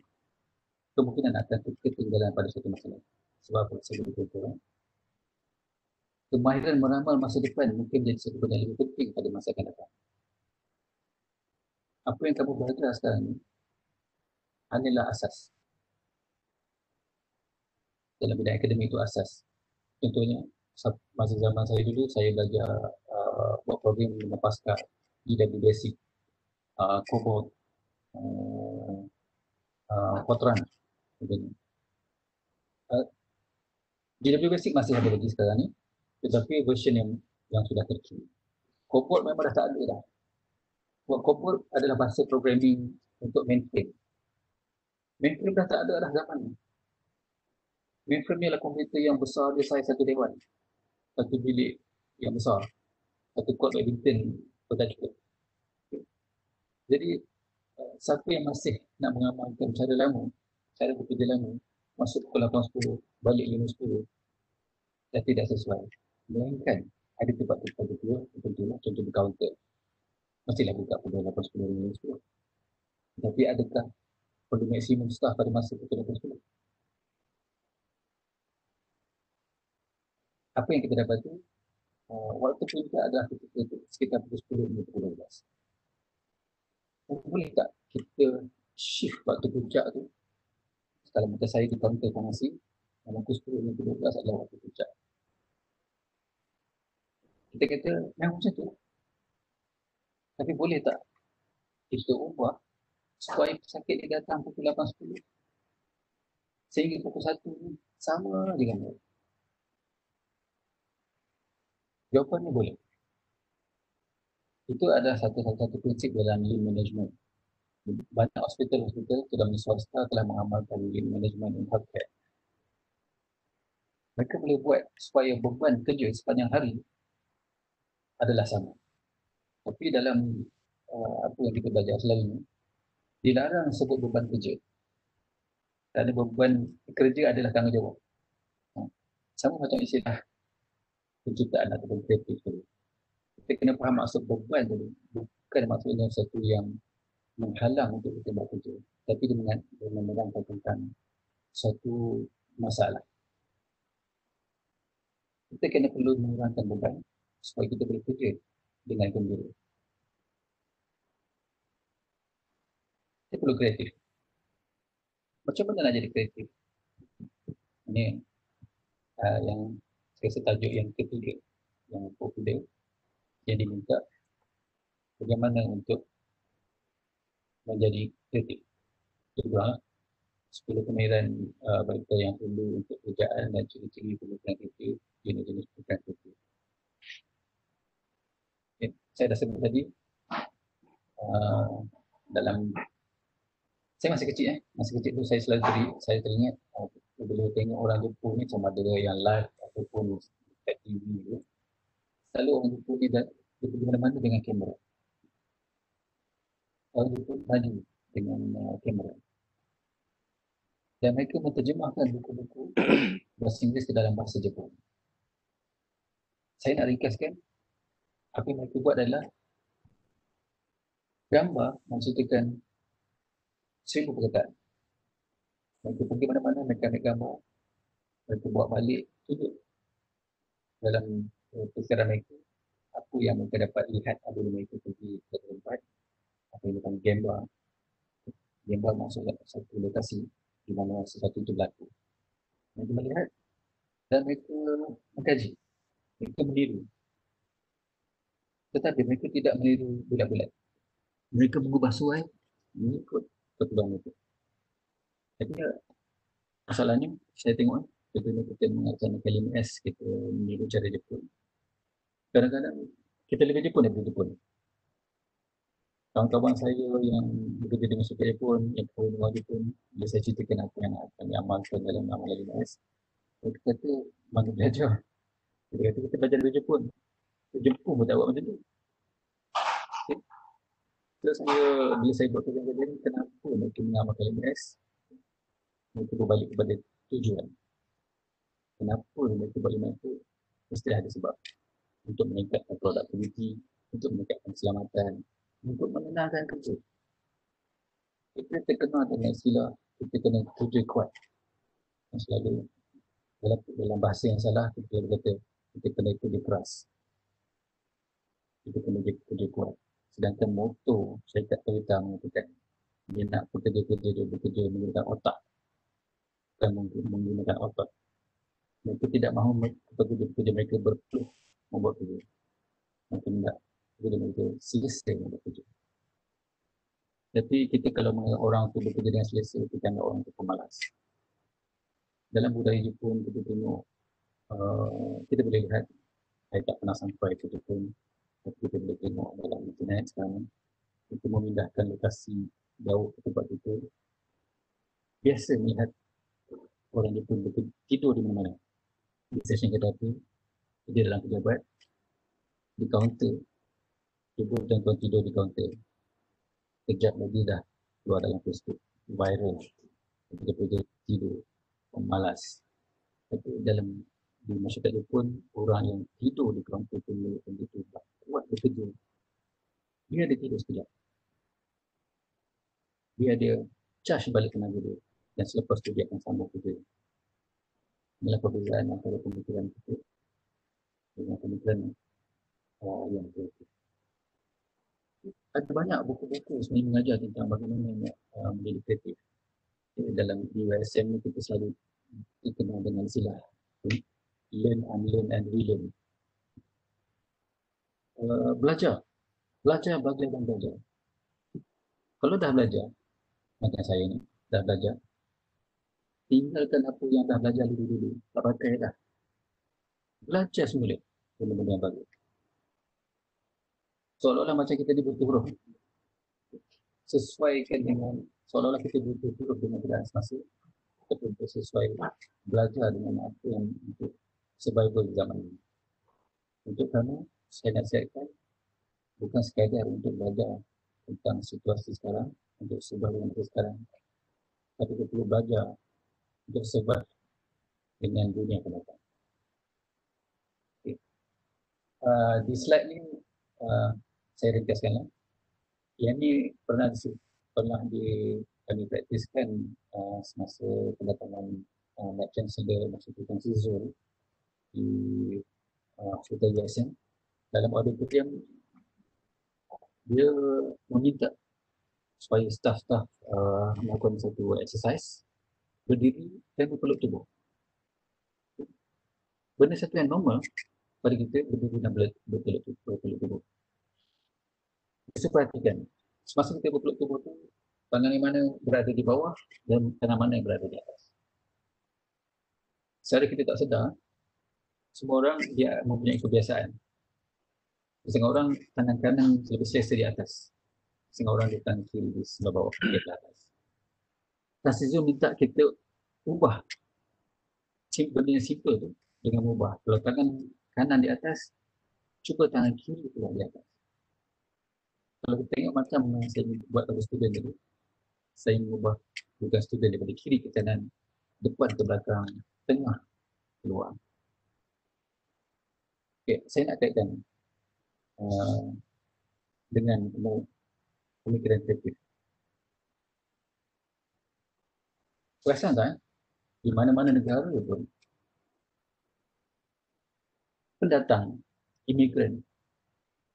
kemungkinan akan ketinggalan pada suatu masa lain. Sebab apa? Saya berkata, kemahiran meramal masa depan mungkin jadi satu benda yang lebih penting pada masa akan datang. Apa yang kamu belajar sekarang ini hanyalah asas. Dalam bidang akademik itu asas. Contohnya, masa zaman saya dulu, saya belajar buat program Pascal, DW Basic, COBOL, Fortran. DW Basic masih ada lagi sekarang ni, tetapi version yang sudah terkini. COBOL memang dah tak ada dah. Buat COBOL adalah bahasa programming untuk mainframe. Mainframe dah tak ada dah zaman ni. Mainframe ni adalah komputer yang besar, dia saiz satu dewan. Satu bilik yang besar. Satu court badminton pada cukup. Jadi, siapa yang masih nak mengamalkan cara lama, cara bekerja lama, masuk pukul 8.10, balik 5.10, dah tidak sesuai. Melainkan, ada tempat-tempat betul, contoh di kaunter. Mestilah buka pukul 8.10, 5.10. Tapi adakah perlu maksimum staff pada masa pukul 8.10? Apa yang kita dapat tu, waktu puncak adalah sekitar pukul 10 hingga pukul 12. Boleh tak kita shift waktu puncak tu? Kalau macam saya di kaunter farmasi, pukul 10 hingga pukul 12 adalah waktu puncak. Kita kata, memang macam tu. Tapi boleh tak kita ubah supaya pesakit dia datang pukul 8.10 sehingga pukul 1 sama dengan dia? Jawapannya boleh. Itu adalah satu prinsip dalam lean management. Banyak hospital-hospital terutama swasta telah mengamalkan lean management in healthcare. Mereka boleh buat supaya beban kerja sepanjang hari adalah sama. Tapi dalam apa yang kita belajar selalu, dilarang sebut beban kerja. Kerana beban kerja adalah tanggungjawab. Sama macam istilah penciptaan atau kreatif tadi. Kita kena faham maksud beban tadi. Bukan maksudnya satu yang menghalang untuk kita bekerja. Tapi dia menerangkan tentang suatu masalah. Kita kena perlu mengurangkan beban supaya kita boleh kerja dengan gembira. Kita perlu kreatif. Macam mana nak jadi kreatif? Ini yang saya rasa tajuk yang ketiga, yang popular, yang diminta bagaimana untuk menjadi kreatif. Kedua, 10 kemahiran mereka yang perlu untuk kerjaan dan ciri-ciri pemikiran kreatif, jenis-jenis pemikiran kreatif. Okay. Saya dah sebut tadi, dalam saya masih kecil tu saya selalu teringat bila tengok orang Jepun ni sama ada yang live ataupun kat TV tu, selalu orang Jepun ni dia pergi mana-mana dengan kamera. Orang Jepun maju dengan kamera. Dan mereka menterjemahkan buku-buku bahasa Inggeris ke dalam bahasa Jepun. Saya nak ringkaskan, apa yang mereka buat adalah gambar menceritakan 1000 perkataan. Mereka pergi mana-mana, mereka ambil gambar, mereka buat balik, tunjuk dalam fikiran mereka apa yang mereka dapat lihat apabila mereka pergi ke tempat, apa yang dipanggil gambar. Gambar maksud satu lokasi di mana sesuatu itu berlaku. Mereka melihat dan mereka mengkaji, mereka meniru. Tetapi mereka tidak meniru bulat-bulat. Mereka mengubah suai mengikut keperluan mereka. Tapi masalahnya, saya tengok kita mengajar kalimah S, kita meniru cara Jepun. Kadang-kadang kita lebih Jepun daripada Jepun. Kawan-kawan saya yang bekerja dengan suku Jepun, yang tahu luar Jepun, bila saya ceritakan apa yang akan diamalkan dalam amalan kalimah S, mereka kata, mana belajar? Dia kata, kita belajar dari Jepun. Jepun pun tak buat macam tu. Okay. So, bila saya buat kerja ni, kenapa mereka mengamalkan kalimah S? Mereka berbalik kepada tujuan. Kenapa mereka balik itu? Mesti ada sebab. Untuk meningkatkan produktiviti, untuk meningkatkan keselamatan, untuk menenangkan kerja. Kita terkenal dengan istilah kita kena kerja kuat. Selalu dalam bahasa yang salah, kita kata kita kena kerja keras. Kita kena kerja kuat. Sedangkan moto syarikat Toyota mengatakan dia nak bekerja-kerja, dia bekerja menggunakan otak, bukan menggunakan otot. Mereka tidak mahu pekerja-pekerja mereka berpeluh membuat kerja. Mereka tidak, pekerja mereka selesa membuat kerja. Tapi kita kalau menganggap orang itu bekerja dengan selesa, kita anggap orang itu pemalas. Dalam budaya Jepun, kita tengok, kita boleh lihat, saya tak pernah sampai ke Jepun, tapi kita boleh tengok dalam internet sekarang, kita memindahkan lokasi jauh ke tempat itu, biasa melihat orang Jepun tidur di mana-mana. Di stesen kereta api, dia dalam pejabat, di kaunter, cuba tuan-tuan tidur di kaunter. Kejap lagi dah keluar dalam Facebook, viral. Pekerja tidur, malas. Tapi dalam di masyarakat Jepun, orang yang tidur di kaunter itu kuat bekerja. Dia ada tidur sekejap. Dia ada charge balik tenaga dia. Dan selepas tu dia akan sambung kerja. Inilah perbezaan antara pemikiran kita dengan pemikiran yang kreatif. Ada banyak buku-buku sebenarnya mengajar tentang bagaimana menjadi kreatif. Dalam USM ni kita selalu dikenal dengan istilah learn, unlearn and relearn. Belajar dan belajar. Kalau dah belajar, macam saya ni, dah belajar, tinggalkan apa yang dah belajar dulu. Tak pakai dah. Belajar semula benda-benda yang bagus. Seolah-olah macam kita dibutuh huruf. Sesuaikan dengan, seolah-olah kita butuh huruf dengan keadaan semasa. Kita perlu sesuai belajar dengan apa yang untuk survival zaman ini. Untuk kamu, saya nasihatkan bukan sekadar untuk belajar tentang situasi sekarang, untuk survival yang sekarang, tapi kita perlu belajar untuk survive dengan dunia yang akan datang. Okay. Di slide ni saya ringkaskanlah. Yang ni pernah kami praktiskan semasa kedatangan Mat Chancellor Maksud Tuan Zul di Hospital Yasin. Dalam auditorium dia meminta supaya staf-staf melakukan satu exercise berdiri dan berpeluk tubuh. Benda satu yang normal pada kita berdiri dan berpeluk tubuh. Kita perhatikan semasa kita berpeluk tubuh tu, tangan yang mana berada di bawah dan tangan mana yang berada di atas. Secara kita tak sedar, semua orang dia mempunyai kebiasaan. Setengah orang tangan kanan lebih selesa di atas, setengah orang di tangan kiri di sebelah bawah di atas. Tuan Zul minta kita ubah benda yang simple tu dengan ubah. Kalau tangan kanan di atas, cuba tangan kiri keluar di atas. Kalau kita tengok macam saya buat pada student tadi, saya mengubah bukan student daripada kiri ke kanan, depan ke belakang, tengah keluar. Okay, saya nak kaitkan dengan pemikiran kreatif. Perasan tak? Di mana-mana negara pun pendatang, imigran,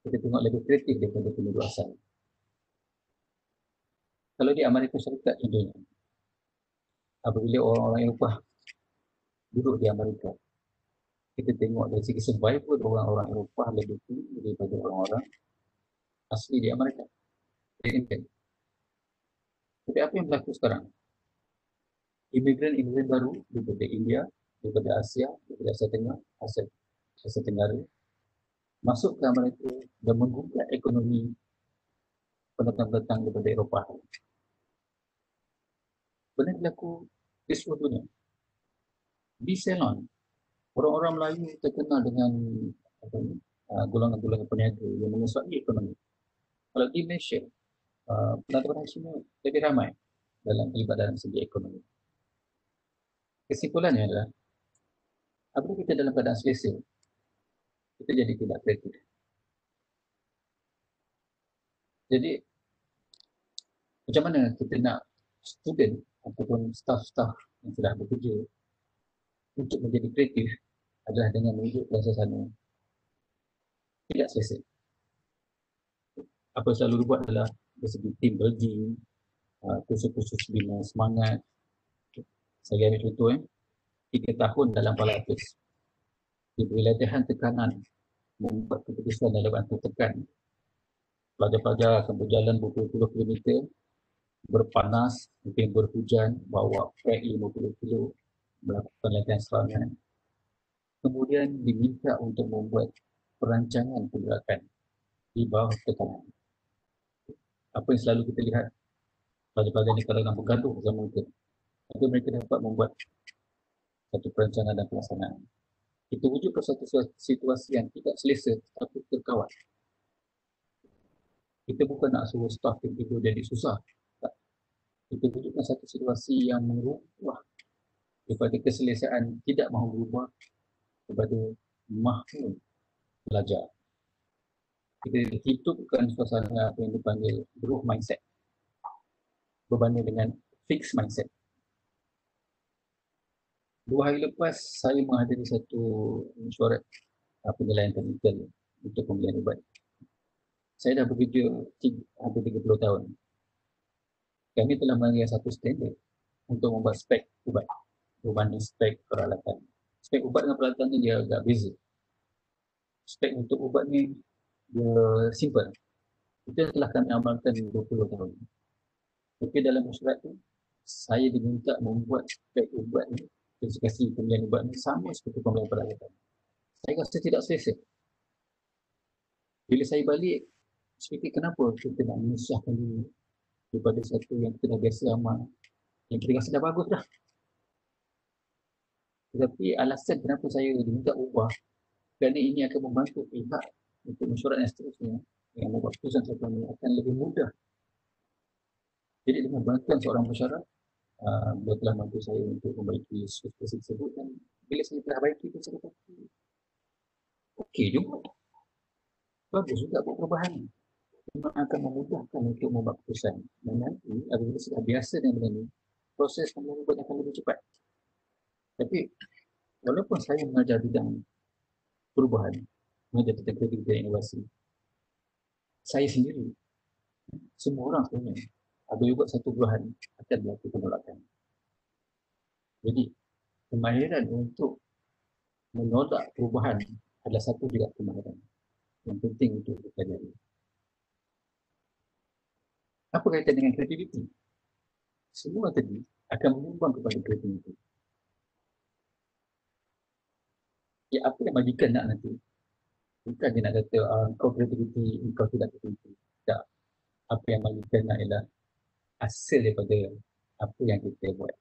kita tengok lebih kreatif daripada penduduk asal. Kalau di Amerika Syarikat contohnya, apabila orang-orang Eropah duduk di Amerika, kita tengok dari segi survival orang-orang Eropah lebih tinggi daripada orang-orang asli di Amerika. Tapi apa yang berlaku sekarang? Imigran baru daripada India, daripada Asia, daripada Asia Tengah, Asia Tenggara, masuk ke Amerika dan menggugat ekonomi pendatang-pendatang daripada Eropah. Benda berlaku di seluruh dunia. Di Ceylon, orang-orang Melayu terkenal dengan golongan-golongan peniaga yang menyesuaikan ekonomi. Kalau di Malaysia, pendatang Cina lebih ramai terlibat dalam segi ekonomi. Kesimpulannya adalah, apabila kita dalam keadaan selesa, kita jadi tidak kreatif. Jadi, macam mana kita nak student ataupun staf-staf yang sudah bekerja untuk menjadi kreatif adalah dengan menunjuk suasana tidak selesa. Apa yang selalu dibuat adalah dari segi team building, kursus-kursus bina semangat. Saya ambil contoh 3 tahun dalam Palatus. Diberi latihan tekanan, membuat keputusan dalam bantu tekan. Pelajar-pelajar akan berjalan berpuluh-puluh kilometer, berpanas, mungkin berhujan, bawa pack 50 kilo, melakukan latihan serangan. Kemudian diminta untuk membuat perancangan pergerakan di bawah tekanan. Apa yang selalu kita lihat, pelajar-pelajar ni kadang-kadang bergaduh bersama kita. Tapi mereka dapat membuat satu perancangan dan pelaksanaan. Kita wujudkan satu situasi yang tidak selesa tapi terkawal. Kita bukan nak suruh staf tiba-tiba jadi susah. Tak. Kita wujudkan satu situasi yang merubah daripada keselesaan tidak mahu berubah kepada mahu belajar. Kita hidupkan suasana apa yang dipanggil growth mindset berbanding dengan fixed mindset. 2 hari lepas saya menghadiri satu mesyuarat penilaian teknikal untuk pembelian ubat. Saya dah bekerja hampir 30 tahun. Kami telah mengajar satu standard untuk membuat spek ubat berbanding spek peralatan. Spek ubat dengan peralatan ni dia agak beza. Spek untuk ubat ni dia simple. Itu yang telah kami amalkan 20 tahun. Tapi dalam mesyuarat tu, saya diminta membuat spek ubat ni, spesifikasi pembelian ubat ni sama seperti pembelian peralatan. Saya rasa tidak selesa. Bila saya balik, saya fikir kenapa kita nak menyusahkan diri daripada satu yang kita dah biasa amal, yang kita rasa dah bagus dah. Tetapi alasan kenapa saya diminta ubah, kerana ini akan membantu pihak untuk mesyuarat yang seterusnya, yang membuat keputusan seterusnya akan lebih mudah. Jadi dengan bantuan seorang pesyarat, dia telah membantu saya untuk membaiki spesifikasi tersebut, dan bila saya telah baiki itu, saya kata, okey juga. Bagus juga buat perubahan. Memang akan memudahkan untuk membuat keputusan. Dan nanti, apabila sudah biasa dengan benda ini, proses pembuatan akan lebih cepat. Tapi, walaupun saya mengajar bidang perubahan, mengajar tentang kreativiti dan inovasi, saya sendiri, semua orang sebenarnya, apabila buat satu perubahan, akan berlaku penolakan. Jadi, kemahiran untuk menolak perubahan adalah satu juga kemahiran yang penting untuk kita pelajari. Apa kaitan dengan kreativiti? Semua tadi akan menyumbang kepada kreativiti. Ya, apa yang majikan nak nanti? Bukan dia nak kata, kau kreativiti, kau tidak kreativiti. Tak. Apa yang majikan nak ialah hasil daripada apa yang kita buat.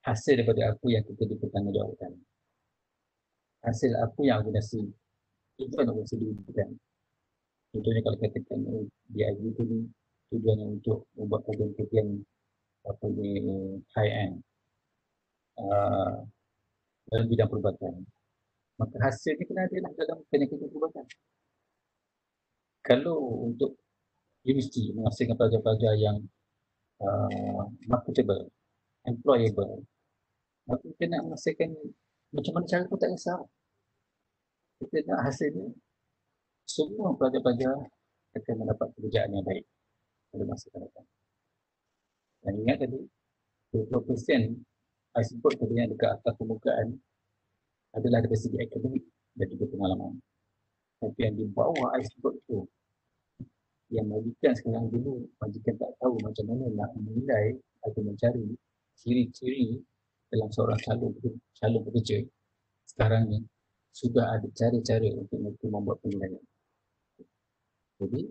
Hasil daripada apa yang kita dipertanggungjawabkan. Hasil apa yang organisasi itu kan organisasi diwujudkan. Contohnya kalau katakan DIY itu ni tujuannya untuk membuat program kajian apa ni high end dalam bidang perubatan. Maka hasilnya kena ada dalam penyakit perubatan. Kalau untuk universiti menghasilkan pelajar-pelajar yang marketable, employable, maka kita nak menghasilkan macam mana cara pun tak kisah. Kita nak hasilnya semua pelajar-pelajar akan mendapat pekerjaan yang baik pada masa akan datang. Dan ingat tadi, 20% iceberg tadi yang dekat atas permukaan adalah dari segi akademik dan juga pengalaman. Tapi yang di bawah iceberg tu, yang majikan sekarang dulu, majikan tak tahu macam mana nak menilai atau mencari ciri-ciri dalam seorang calon pekerja. Sekarang ni, sudah ada cara-cara untuk mereka membuat penilaian. Jadi,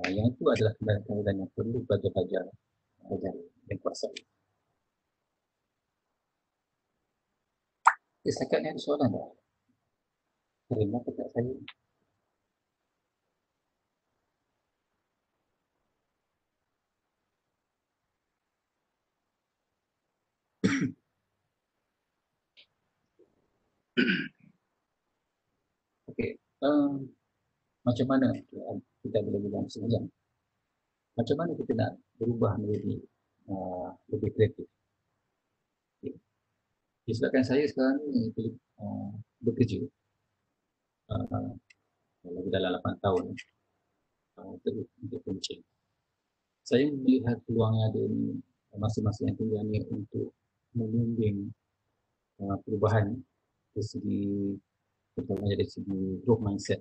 yang itu adalah kemudahan yang perlu pelajar-pelajar pelajari dan kuasai. Setakat ni ada soalan tak? Terima kasih saya. Okey, macam mana kita boleh bilang sebenarnya? Macam mana kita nak berubah menjadi lebih kreatif. Disebabkan saya sekarang ni bekerja lebih dalam 8 tahun untuk coaching. Saya melihat peluang yang ada ni, masa-masa yang tinggal ni untuk membimbing perubahan dari segi, terutama dari segi growth mindset.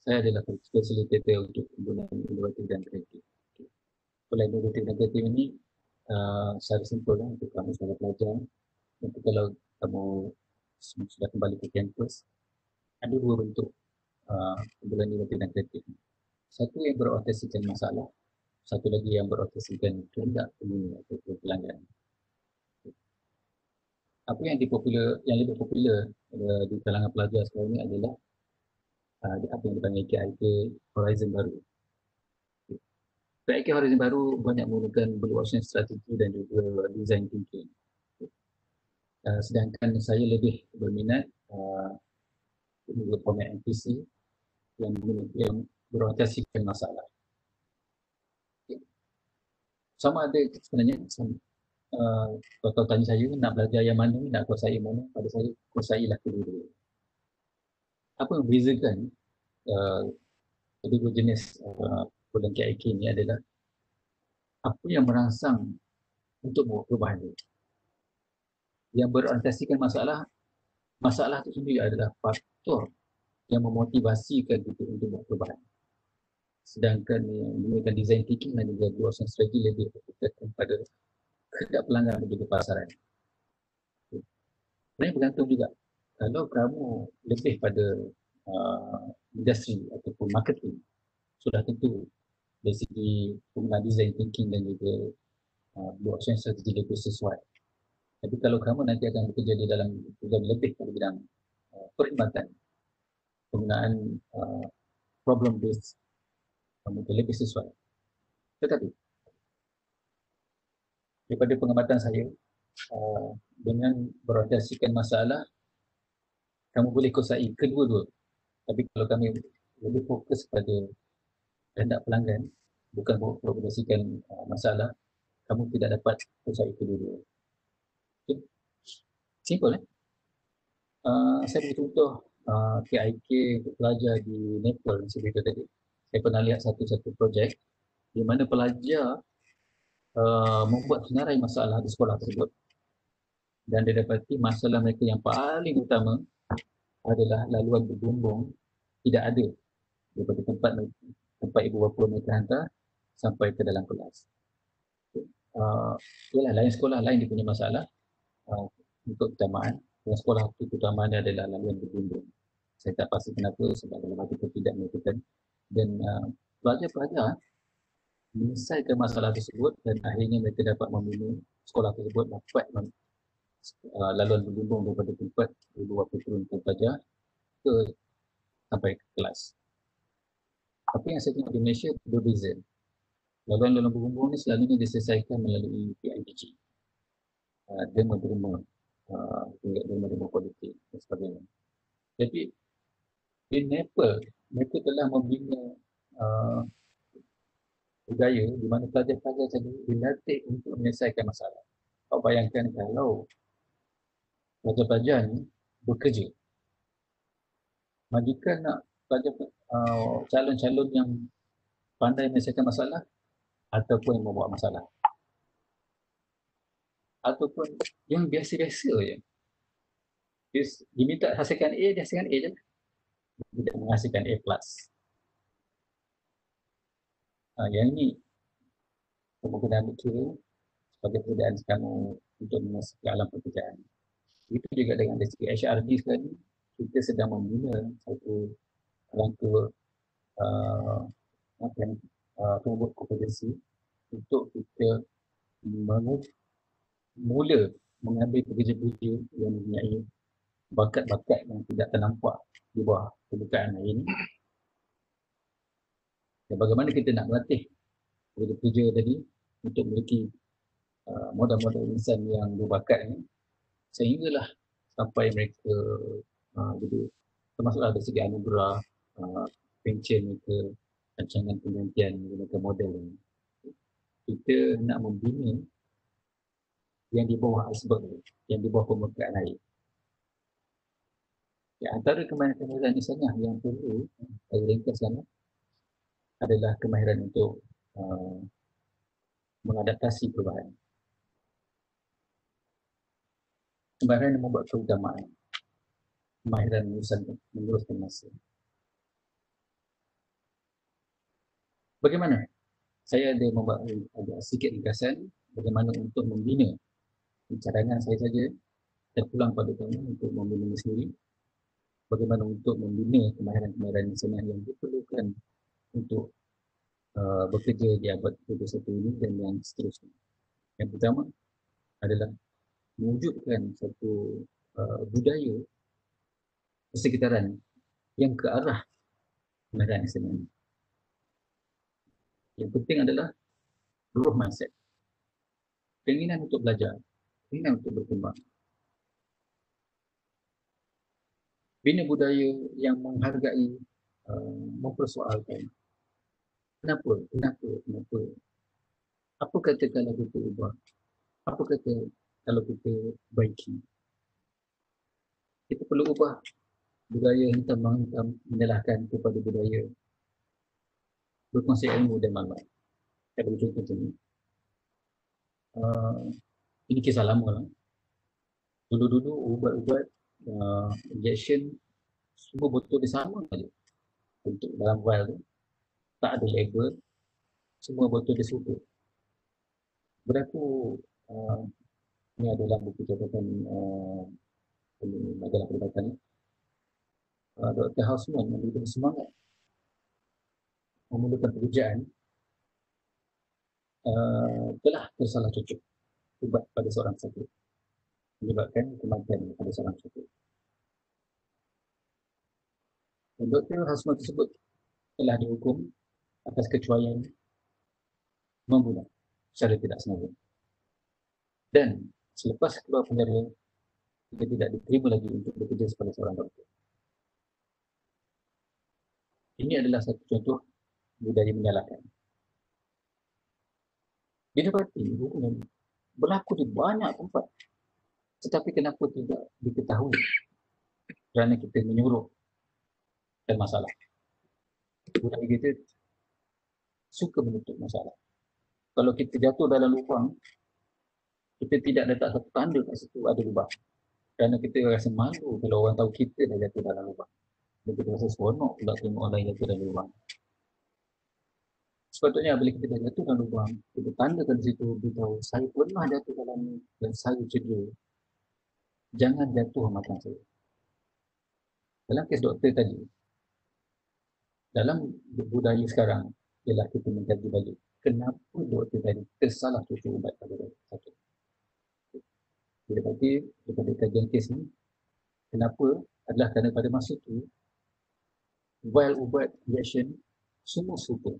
Saya adalah facilitator untuk penggunaan inovatif dan kreatif. Penggunaan inovatif dan kreatif ini secara simple untuk kamu sebagai pelajar. Nanti kalau kamu sudah kembali ke kampus, ada dua bentuk penggunaan inovatif dan kreatif. Satu yang berorientasikan masalah, satu lagi yang berorientasikan kehendak pengguna atau pelanggan. Apa yang lebih popular di kalangan pelajar sekarang ini adalah apa yang dipanggil KIK Horizon Baru. KIK Horizon Baru banyak menggunakan blue ocean strategi dan juga design thinking. Sedangkan saya lebih berminat dengan format MPC yang berorientasikan masalah. Sama ada sebenarnya, kalau tanya saya nak belajar yang mana, nak kuasai mana, pada saya kuasailah kedua-dua. Apa yang membezakan kedua jenis program KIK ini adalah apa yang merangsang untuk membuat perubahan itu. Yang berorientasikan masalah itu sendiri adalah faktor yang memotivasikan kita untuk membuat perubahan. Sedangkan yang menggunakan design thinking dan juga blue ocean strategi lebih berkaitan pada kehendak pelanggan dan juga pasaran. Sebenarnya bergantung juga. Kalau kamu lebih pada industri ataupun marketing, sudah tentu dari segi penggunaan design thinking dan juga blue ocean strategi lebih sesuai. Tapi kalau kamu nanti akan bekerja di dalam lebih pada bidang perkhidmatan, penggunaan problem based, mungkin lebih sesuai. Tetapi daripada pengamatan saya, dengan berorientasikan masalah, kamu boleh kuasai kedua-dua. Tapi kalau kami lebih fokus pada kehendak pelanggan, bukan berorientasikan masalah, kamu tidak dapat kuasai kedua-dua. Okay. Simple. Saya beri contoh KIK untuk pelajar di Nepal yang saya beritahu tadi. Saya pernah lihat satu projek di mana pelajar membuat senarai masalah di sekolah tersebut, dan dia dapati masalah mereka yang paling utama adalah laluan berbumbung tidak ada daripada tempat ibu bapa mereka hantar sampai ke dalam kelas. Lain sekolah lain dia punya masalah untuk keutamaan, dan sekolah itu keutamaannya adalah laluan berbumbung. Saya tak pasti kenapa, sebab dalam hati itu tidak mengatakan, dan pelajar-pelajar menyelesaikan masalah tersebut dan akhirnya mereka dapat membina sekolah tersebut dapat laluan berbumbung daripada tempat ibu bapa turunkan pelajar sampai ke kelas. Tapi yang saya tengok di Malaysia berbeza. Laluan berbumbung ni selalunya diselesaikan melalui PIBG, derma-derma, derma-derma politik dan sebagainya. Jadi di Nepal mereka telah membina budaya di mana pelajar-pelajar tadi dilatih untuk menyelesaikan masalah. Kau bayangkan kalau pelajar-pelajar ni bekerja, majikan nak pelajar calon-calon yang pandai menyelesaikan masalah ataupun yang membawa masalah, ataupun yang biasa-biasa je, diminta hasilkan A, dia hasilkan A je, tidak menghasilkan A+. Yang ini kamu kena ambil sebagai perbezaan kamu untuk memasuki alam pekerjaan. Itu juga dengan dari segi HRD sekarang, kita sedang membina satu rangka pembuat kompetensi untuk kita mula mengambil pekerja-pekerja yang mempunyai bakat-bakat yang tidak ternampak di bawah permukaan air ini. Dan bagaimana kita nak melatih pekerja-pekerja tadi untuk memiliki modal-modal insan yang berbakat ini, sehinggalah sampai mereka jadi termasuklah dari segi anugerah, pension mereka, rancangan penggantian menggunakan model ini. kita nak membina yang di bawah iceberg, yang di bawah permukaan air. Antara kemahiran misalnya yang perlu saya ringkaskan adalah kemahiran untuk mengadaptasi perubahan. Kemahiran yang membuat keutamaan. Kemahiran meneruskan masa. Bagaimana? Saya ada membuat agak sedikit ringkasan bagaimana untuk membina cadangan saya saja terpulang pada kamu untuk membina sendiri. Bagaimana untuk membina kemahiran-kemahiran yang diperlukan untuk bekerja di abad 21 ini dan yang seterusnya. Yang pertama adalah mewujudkan satu budaya persekitaran yang ke arah kemahiran ini. Yang penting adalah growth mindset. Keinginan untuk belajar, keinginan untuk berkembang. Bina budaya yang menghargai, mempersoalkan. Kenapa? Apa kata kalau kita ubah? Apa kata kalau kita baiki? Kita perlu ubah budaya hentam-hentam menyalahkan kepada budaya berkongsi ilmu dan maklumat. Saya beri contoh macam ni. Ini kisah lama lah. Dulu-dulu ubat-ubat injection semua botol dia sama saja. Untuk dalam vial tu tak ada label, semua botol dia serupa. Berlaku ini adalah buku catatan majalah perubatan. Dr. Hausman memberikan semangat memulakan pekerjaan telah tersalah cocok ubat pada seorang sakit menyebabkan kematian pada seorang sakit. Dr. Hausman tersebut telah dihukum atas kecuaian membunuh secara tidak sengaja. Dan selepas keluar penjara, dia tidak diterima lagi untuk bekerja sebagai seorang doktor. Ini adalah satu contoh budaya menyalahkan. Didapati hukuman berlaku di banyak tempat, tetapi kenapa tidak diketahui? Kerana kita menyuruh dan masalah. Budaya kita suka menutup masalah. Kalau kita jatuh dalam lubang, kita tidak letak satu tanda kat situ ada lubang. Kerana kita rasa malu kalau orang tahu kita dah jatuh dalam lubang. Dan kita rasa seronok pula tengok orang yang jatuh dalam lubang. Sepatutnya bila kita dah jatuh dalam lubang, kita tandakan di situ, beritahu saya pernah jatuh dalam ni dan saya cedera. Jangan jatuh makan saya. Dalam kes doktor tadi, dalam budaya sekarang ialah kita mengkaji balik kenapa doktor tadi tersalah cocok ubat pada sakit. Bila tadi daripada kajian kes ni, kenapa adalah kerana pada masa tu vial ubat injection semua serupa.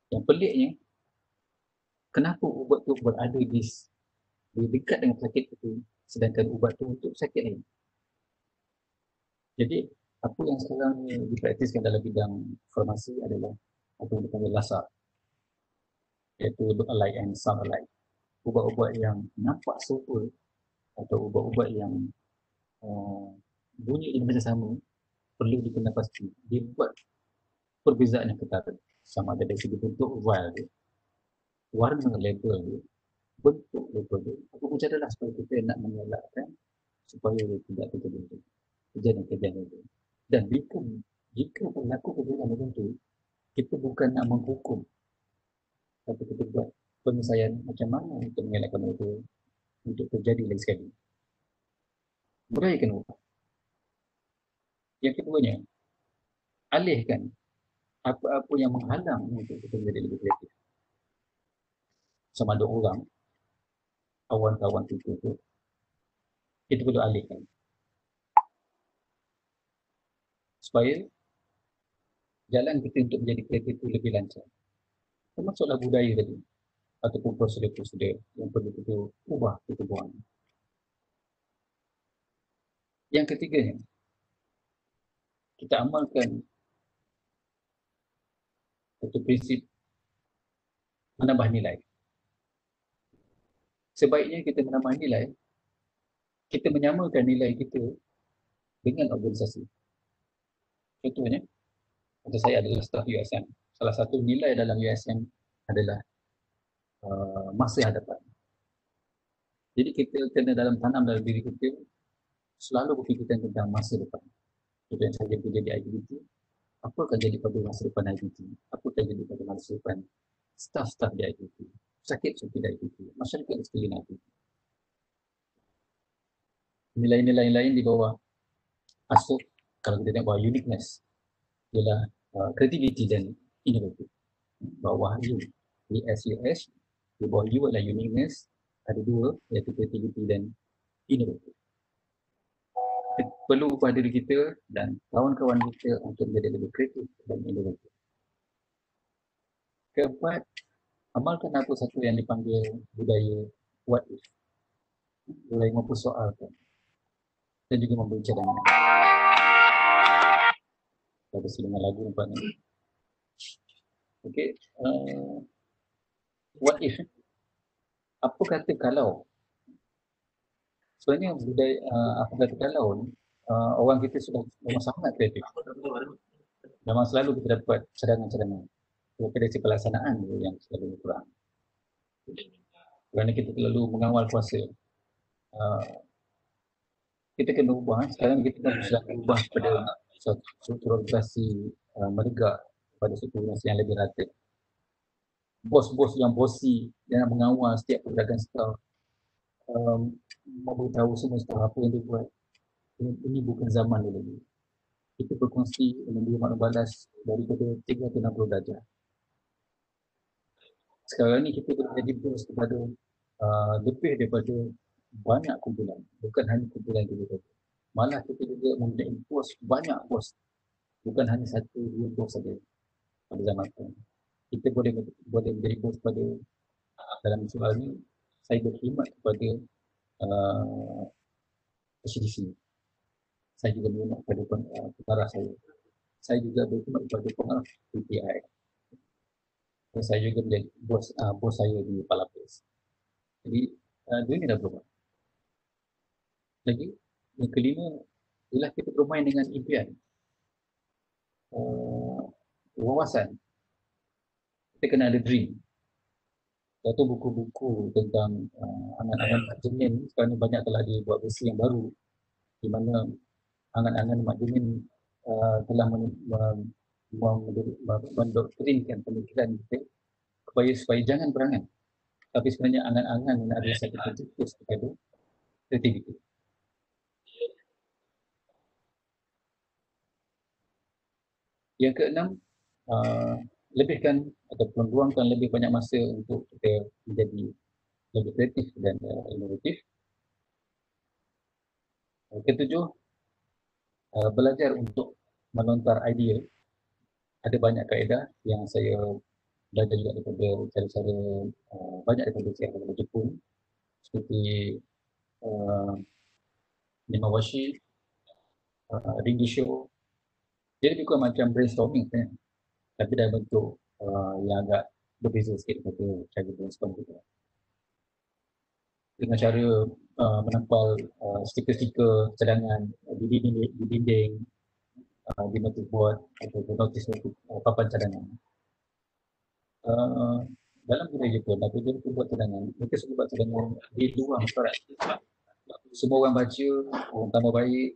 Yang peliknya, kenapa ubat tu berada di dekat dengan sakit itu, sedangkan ubat tu untuk sakit lain. Jadi, apa yang sekarang dipraktiskan dalam bidang farmasi adalah apa yang dipanggil LASA, iaitu look alike and sound alike. Ubat-ubat yang nampak serupa atau ubat-ubat yang bunyi dia macam sama, perlu dikenal pasti. Dia buat perbezaan yang ketara. Sama ada dari segi bentuk vial dia, warna label dia, bentuk label dia. Apa pun caralah supaya kita nak mengelakkan supaya tidak terjadi kejadian itu. Dan jika berlaku kejadian macam itu, kita bukan nak menghukum, tapi kita buat penyelesaian macam mana untuk mengelakkan itu untuk terjadi lagi sekali. Budayakan ubah. Yang keduanya, alihkan apa-apa yang menghalang untuk kita menjadi lebih kreatif. Sama ada orang, kawan-kawan kita tu, kita perlu alihkan. Supaya jalan kita untuk menjadi kreatif itu lebih lancar. Termasuklah budaya tadi, ataupun prosedur-prosedur yang perlu kita ubah, kita buang. Yang ketiganya, kita amalkan satu prinsip menambah nilai. Sebaiknya kita menambah nilai, kita menyamakan nilai kita dengan organisasi. Contohnya, untuk saya adalah staf USM. Salah satu nilai dalam USM adalah masa hadapan. Jadi kita kena tanam dalam diri kita selalu berfikirkan tentang masa depan. Jadi yang saya kerja di IDBT, apa akan jadi pada masa depan IDBT? Apa akan jadi pada masa depan staf-staf di IDBT? Sakit-sakit di IDBT, masyarakat di sekeliling IDBT. Nilai-nilai lain di bawah masuk, kalau kita tengok bawah uniqueness, ialah creativity dan innovative. Bawah U, ESUS, di bawah U adalah uniqueness, ada dua, iaitu creativity dan innovative. Perlu upah diri kita dan kawan-kawan kita untuk menjadi lebih kreatif dan inovatif. Keempat, amalkan apa satu yang dipanggil budaya what if. Mulai mempersoalkan dan juga memberi cadangan. Ada sedengar lagu nampaknya. Okey, what if? Apa kata kalau? Sebenarnya budaya apa kata kalau ni, orang kita sudah memang sangat kreatif. Memang selalu kita dapat cadangan-cadangan. Daripada si pelaksanaan yang selalu kurang. Kerana kita terlalu mengawal kuasa. Kita kena ubah. Sekarang kita sudah ubah pada struktur organisasi menegak pada struktur organisasi yang lebih rata. Bos-bos yang bosi yang mengawal setiap pergerakan staf, memberitahu semua staf apa yang dia buat. Ini bukan zaman dia lagi. Kita berkongsi memberi makna balas daripada 360 darjah. Sekarang ni kita boleh jadi bos kepada lebih daripada banyak kumpulan, bukan hanya kumpulan kita saja. Malah kita juga mempunyai bos, banyak bos, bukan hanya satu dua bos saja pada zaman itu. Kita boleh menjadi bos pada, dalam soal ni saya berkhidmat kepada HDC. Saya juga berkhidmat kepada pengarah saya. Saya juga berkhidmat kepada pengarah PTI. Dan saya juga menjadi bos saya di Palapis. Jadi dua ini dah berubah. Lagi, yang kelima ialah kita bermain dengan impian, wawasan. Kita kena ada dream. Satu buku-buku tentang angan-angan Mak Jemin sekarang ni banyak telah dibuat versi yang baru, di mana angan-angan Mak Jemin telah mendoktrinkan pemikiran kita supaya jangan berangan. Tapi sebenarnya angan-angan adalah satu pencetus kepada kreativiti. Yang keenam, lebihkan ataupun luangkan lebih banyak masa untuk kita menjadi lebih kreatif dan inovatif. Ketujuh, belajar untuk melontar idea. Ada banyak kaedah yang saya belajar juga daripada cara-cara banyak daripada cara Jepun, seperti Nimawashi, Ringi Show. Jadi juga macam brainstorming kan? Tapi dalam bentuk yang agak berbeza sikit daripada cara brainstorm kita. Dengan cara menampal stiker-stiker cadangan di dinding, di notice board atau notice papan cadangan. Dalam budaya Jepun, apabila mereka buat cadangan, mereka suka buat cadangan di luar masyarakat. Semua orang baca, orang tambah baik,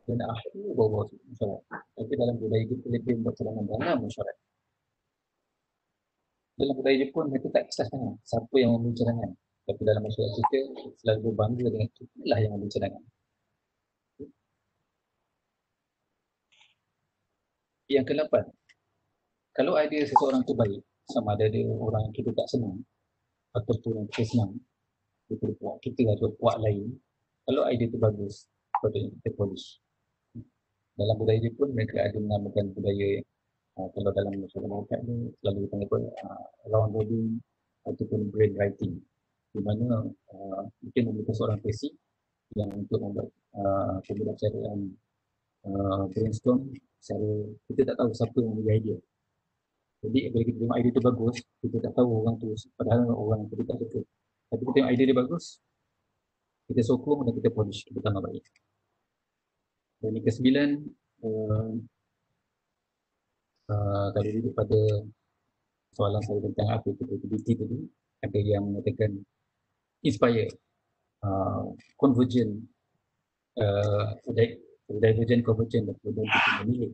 dan akhir bawa masyarakat. Tapi dalam budaya kita lebih buat cadangan dalam masyarakat. Dalam budaya Jepun, mereka tak kisah sangat siapa yang memberi cadangan. Tapi dalam masyarakat kita, selalu berbangga dengan itulah yang memberi cadangan. Yang ke-8, kalau idea seseorang tu baik, sama ada dia orang yang kita tak senang ataupun yang kita senang, daripada puak kita atau puak lain, kalau idea tu bagus, patutnya kita polish. Dalam budaya Jepun, mereka ada menamakan budaya, kalau dalam masyarakat ni selalu dipanggil round robin ataupun brain writing, di mana mungkin membutuhkan seorang PC yang untuk membuat pembelajaran brainstorm secara kita tak tahu siapa yang memberi idea. Jadi bila kita tengok idea tu bagus, kita tak tahu orang tu padahal orang tu tak suka. Tapi kita tengok idea dia bagus, kita sokong dan kita polish, kita tambah baik. Dan yang kesembilan, kalau duduk pada soalan saya tentang apa itu creativity tadi, ada yang mengatakan inspire, convergent, divergent, convergent, dan kemudian kita memilih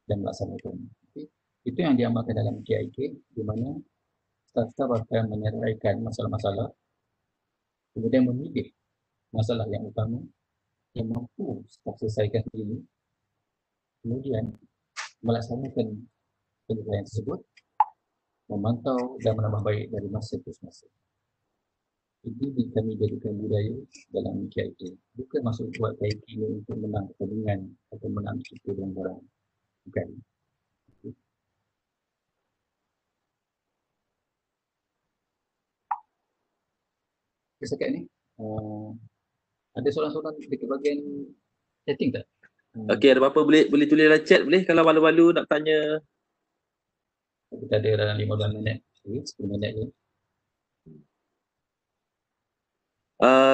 dan melaksanakan. Okay. Itu yang diamalkan dalam KIK, di mana staf-staf akan menyelesaikan masalah-masalah, kemudian memilih masalah yang utama yang mampu staf selesaikan sendiri, kemudian melaksanakan penyelesaian tersebut, memantau dan menambah baik dari masa ke masa. Ini kami jadikan budaya dalam KIK. Bukan maksud buat KIK ini untuk menang pertandingan atau menang kita dengan barang. Bukan. Okay, setakat ni, ada soalan-soalan dekat bahagian chatting tak? Okey, ada apa-apa boleh tulis dalam chat boleh kalau malu-malu nak tanya. Kita ada dalam 15 minit, 10 minit je.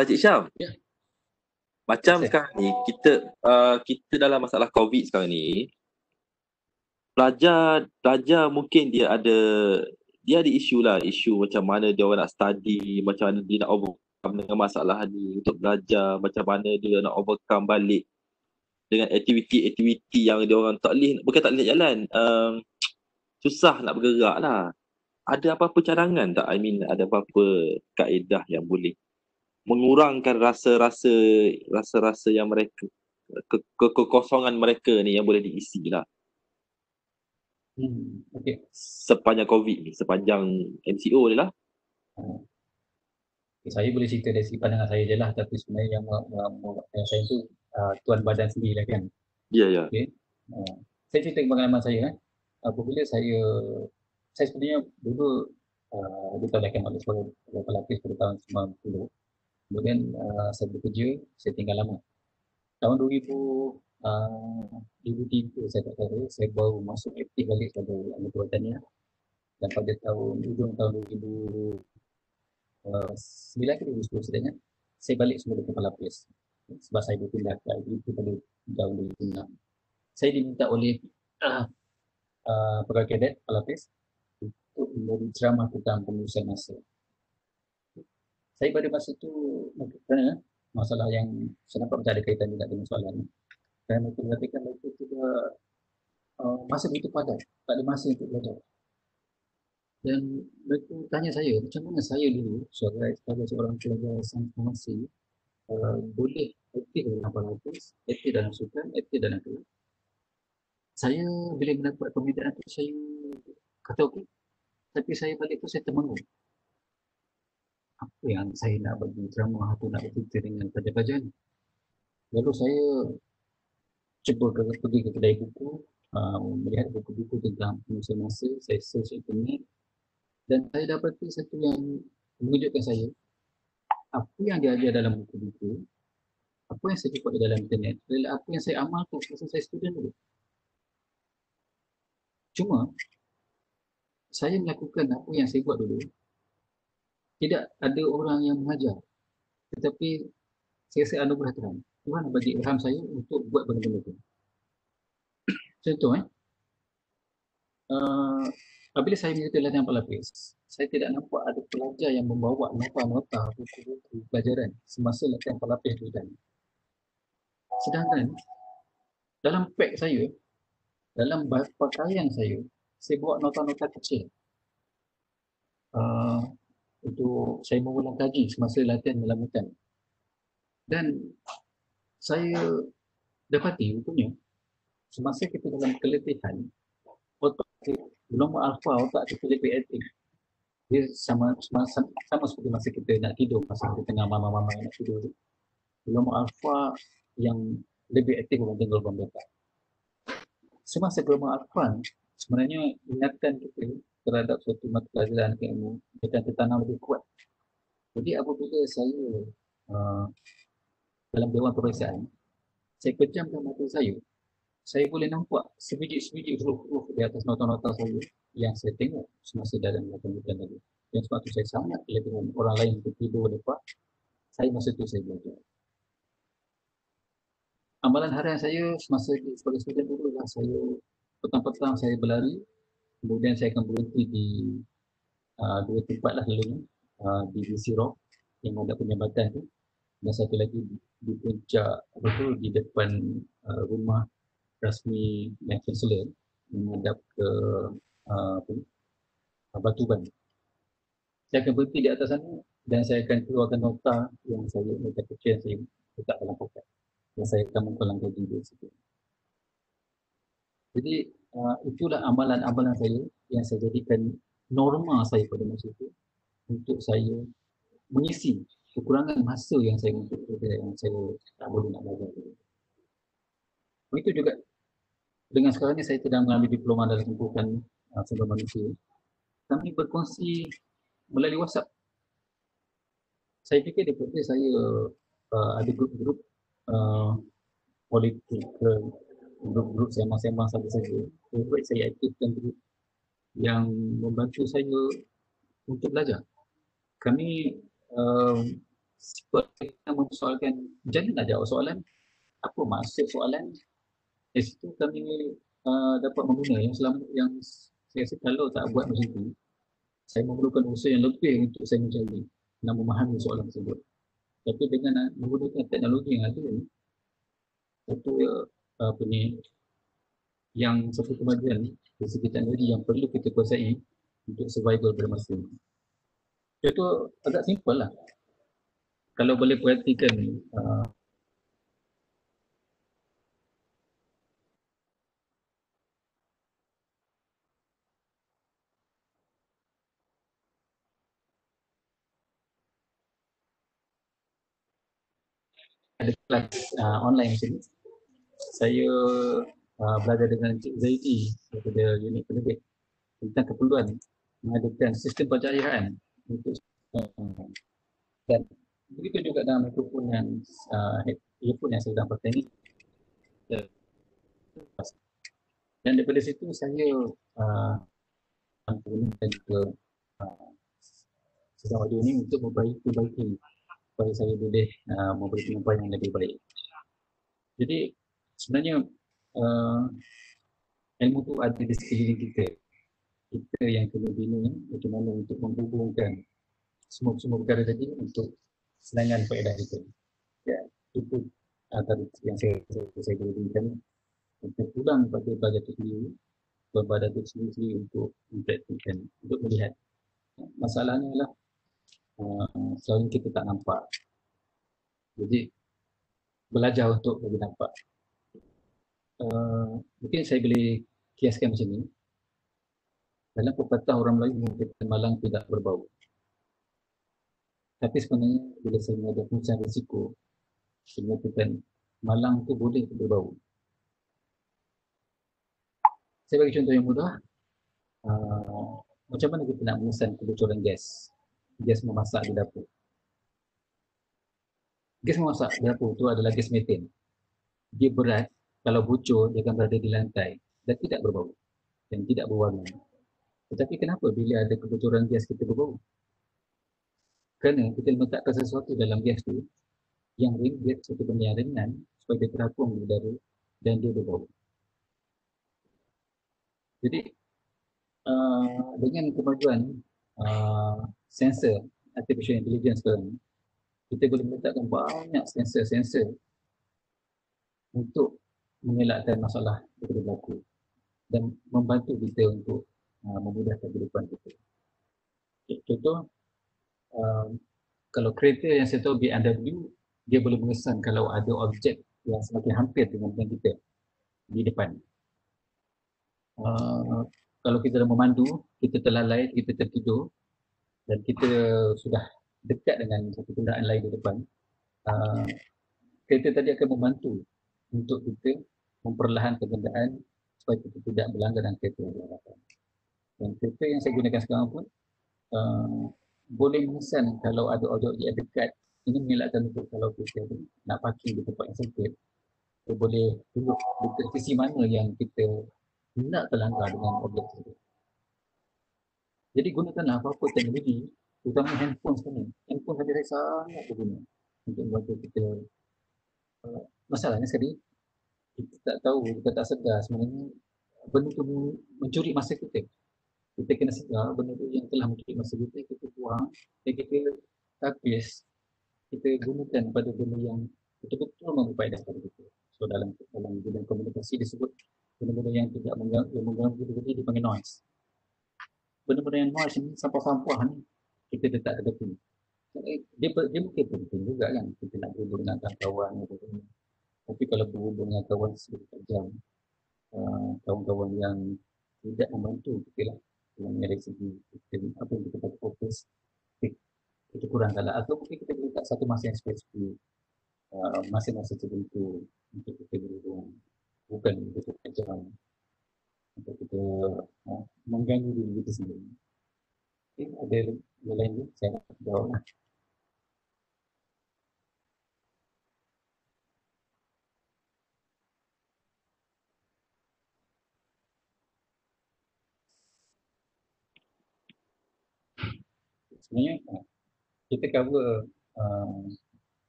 Cik Syam. Ya. Macam sekarang ni kita dalam masalah COVID sekarang ni, pelajar mungkin dia ada isu macam mana dia orang nak study, macam mana dia nak overcome dengan masalah ni untuk belajar, macam mana dia nak overcome balik dengan aktiviti-aktiviti yang dia orang tak boleh jalan, susah nak bergerak lah. Ada apa-apa cadangan tak? Ada apa-apa kaedah yang boleh mengurangkan rasa-rasa yang mereka kekosongan mereka ni yang boleh diisi lah. Okay. Sepanjang COVID ni, sepanjang MCO ni lah. Saya boleh cerita dari segi pandangan saya je lah, tapi sebenarnya yang saya tu tuan badan sendiri lah kan. Ya, ya. Okay. Saya cerita pengalaman saya. Apabila saya sebenarnya dulu ditolakkan oleh sebagai pelapis pada tahun 90. Kemudian saya bekerja, saya tinggal lama. Tahun 2003 saya tak tahu, saya baru masuk aktif balik pada anggota Watania. Dan pada hujung tahun 2009 ke 2010 sebenarnya, saya balik sebagai pelapis. Sebab saya berpindah ke itu pada tahun 2006. Saya diminta oleh pegawai kadet pelapis untuk memberi ceramah tentang pengurusan masa. Saya pada masa itu, kerana masalah yang saya nampak macam ada kaitan juga dengan soalan ni. Dan mereka mengatakan mereka tidak masa begitu padat, tak ada masa untuk belajar. Dan mereka tanya saya, macam mana saya dulu sebagai seorang pelajar sains farmasi boleh aktif dalam pelapis, aktif dalam sukan, aktif dalam kelas. Saya bila mendapat pembinaan tu, saya kata okey, tapi saya balik tu saya termenung. Apa yang saya nak bagi ceramah atau nak bercerita dengan pelajar-pelajar ni. Lalu saya cuba pergi ke kedai buku, melihat buku-buku tentang pengurusan masa, saya search internet dan saya dapati satu yang mengejutkan saya. Apa yang dia ajar dalam buku-buku, apa yang saya jumpa di dalam internet, adalah apa yang saya amalkan masa saya student dulu. Cuma saya melakukan apa yang saya buat dulu, tidak ada orang yang mengajar, tetapi saya anugerah Tuhan bagi ilham saya untuk buat benda-benda itu. Contoh, apabila saya mengikuti latihan pelapis, saya tidak nampak ada pelajar yang membawa nota-nota buku-buku pelajaran semasa latihan pelapis itu tadi. Sedangkan dalam pack saya, dalam pakaian saya bawa nota-nota kecil. Untuk saya mengulang kaji semasa latihan dalam hutan. Dan saya dapati rupanya semasa kita dalam keletihan, otak gelombang alfa otak kita lebih aktif. Dia sama seperti masa kita nak tidur, masa kita tengah mama-mama nak tidur. Gelombang alfa yang lebih aktif berbanding gelombang beta. Semasa gelombang alfa sebenarnya ingatan kita terhadap suatu mata pelajaran ilmu akan tertanam lebih kuat. Jadi apabila saya dalam dewan peperiksaan, saya pejamkan mata saya saya boleh nampak sebiji-sebiji huruf-huruf di atas nota-nota saya yang saya tengok semasa dalam melakukan hujan tadi. Yang sebab tu saya sangat dengan orang lain tertidur lepas, saya masa tu saya belajar. Amalan harian saya semasa sebagai student dulu adalah saya petang-petang saya berlari, kemudian saya akan berhenti di dua tempat lah selalunya, di BC Rock yang ada penyambatan tu, dan satu lagi di puncak apa tu, di depan rumah rasmi yang Chancellor menghadap ke Batu Ban. Saya akan berhenti di atas sana dan saya akan keluarkan nota yang saya nota kecil saya letak dalam poket dan saya akan mengkolam gaji di situ. Jadi itulah amalan-amalan saya yang saya jadikan norma saya pada masa itu untuk saya mengisi kekurangan masa yang saya tak boleh nak belajar. Begitu juga dengan sekarang ni saya sedang mengambil diploma dalam tumpukan sumber manusia. Kami berkongsi melalui WhatsApp. Saya fikir daripada saya ada grup-grup politik, grup-grup sembang-sembang saja-saja. Saya aktifkan grup yang membantu saya untuk belajar. Kami kita mempersoalkan, jangan nak jawab soalan, apa maksud soalan. Di situ kami dapat mengguna yang saya rasa kalau tak buat macam itu, saya memerlukan usaha yang lebih untuk saya mencari dan memahami soalan tersebut. Tapi dengan menggunakan teknologi yang ada ni, satu satu kemajuan dari segi teknologi yang perlu kita kuasai untuk survival pada masa ini. Itu agak simple lah. Kalau boleh perhatikan ada kelas online macam ni. Saya belajar dengan Cik Zaidi daripada unit penerbit tentang keperluan mengadakan sistem pencahayaan untuk dan begitu juga dalam mikrofon yang earphone yang saya sedang pakai ni. Dan daripada situ saya menggunakan juga sistem audio ni untuk memperbaiki supaya saya boleh memberi penyampaian yang lebih baik. Jadi sebenarnya ilmu tu ada di sekeliling kita. Kita yang kena bina macam mana untuk menghubungkan semua perkara tadi untuk senangan faedah kita. Ya, itu antara yang saya boleh berikan. Kita pulang pada belajar itu sendiri, kepada itu sendiri untuk mempraktikkan, untuk melihat. Masalahnya adalah selalu kita tak nampak. Jadi belajar untuk lebih nampak. Mungkin saya boleh kiaskan macam ni. Dalam pepatah orang Melayu mengatakan malang tidak berbau. Tapi sebenarnya bila saya mengajar pencahayaan risiko, saya mengatakan malang tu boleh berbau. Saya bagi contoh yang mudah. Macam mana kita nak mengesan kebocoran gas memasak di dapur. Gas memasak di dapur itu adalah gas metan. Dia berat, kalau bocor dia akan berada di lantai dan tidak berbau dan tidak berwarna. Tetapi kenapa bila ada kebocoran gas kita berbau? Kerana kita letakkan sesuatu dalam gas tu yang satu benda yang ringan supaya dia terapung di udara dan dia berbau. Jadi dengan kemajuan sensor artificial intelligence sekarang, kita boleh meletakkan banyak sensor untuk mengelakkan masalah yang berlaku dan membantu kita untuk memudahkan kehidupan kita. Contoh, kalau kereta yang saya tahu BMW, dia boleh mengesan kalau ada objek yang semakin hampir dengan kita di depan. Kalau kita dah memandu, kita terlalai, kita tertidur dan kita sudah dekat dengan satu kenderaan lain di depan, kereta tadi akan membantu untuk kita memperlahankan kenderaan supaya kita tidak melanggar dalam kereta yang berhadapan. Dan kereta yang saya gunakan sekarang pun boleh mengesan kalau ada objek yang dekat. Ini mengelakkan untuk kalau kita nak parking di tempat yang sempit, Kita boleh duduk dekat sisi mana yang kita nak terlanggar dengan objek tersebut. Jadi gunakanlah apa-apa teknologi, terutama handphone sekarang. Handphone saja saya sangat berguna untuk membantu kita. Masalahnya sekali, kita tak tahu, kita tak sedar sebenarnya benda tu mencuri masa kita. Kita kena sedar benda tu yang telah mencuri masa kita, kita buang dan kita habis, kita gunakan pada benda yang betul-betul memperbaikkan pada kita. So dalam bidang komunikasi disebut benda-benda yang tidak mengganggu kita dipanggil noise. Benda-benda yang noise ni, sampah-sampah ni, kita letak ke tepi. Dia mungkin penting juga kan, kita nak berhubung dengan kawan-kawan. Tapi kalau berhubung dengan kawan sekitar jam, kawan-kawan yang tidak membantu kita lah, yang dari segi kita, apa yang kita dapat fokus, kita kurangkan lah. Atau mungkin kita letak satu masa yang spesifik, masa-masa tertentu untuk kita berhubung, bukan untuk jam, untuk kita mengganggu diri kita sendiri. Okay, ada yang lain ni, saya nak jawab lah. Sebenarnya kita cover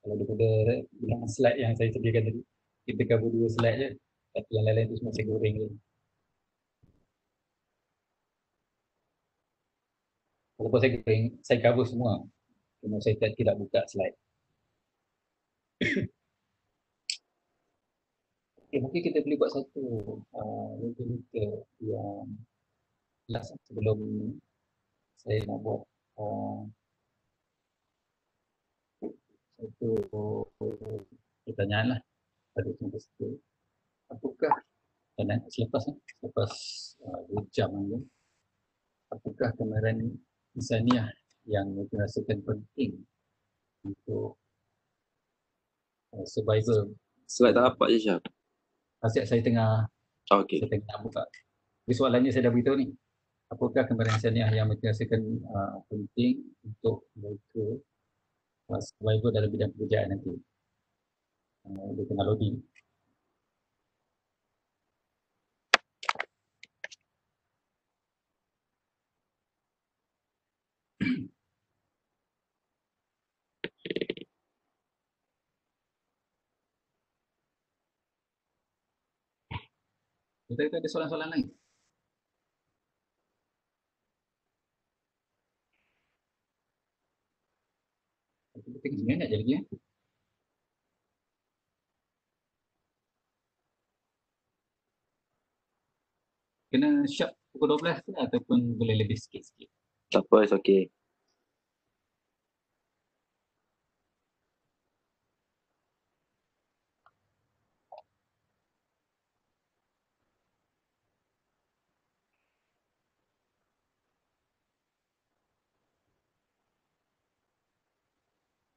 kalau daripada bilangan slide yang saya sediakan tadi, kita cover 2 slide je, tapi yang lain-lain tu semua saya goreng je. Walaupun saya goreng, saya cover semua, cuma saya tidak buka slide. Okay, mungkin kita boleh buat satu linker yang last sebelum saya nak buat satu pertanyaan lah pada tempat situ. Apakah selepas 2 jam ni, apakah kemahiran insaniah yang dirasakan penting untuk survival? Slide tak dapat je, Syaf. Asyik saya tengah Okay. saya tengah buka. Jadi soalannya saya dah beritahu ni. Apakah kemahiran insaniah yang dirasakan penting untuk mereka survival dalam bidang pekerjaan nanti? Dia tengah loading. Kita ada soalan-soalan lain? Kita tengok 9 minit je lagi. Kena sharp pukul 12 ke ataupun boleh lebih sikit-sikit? Tak apa, it's okay.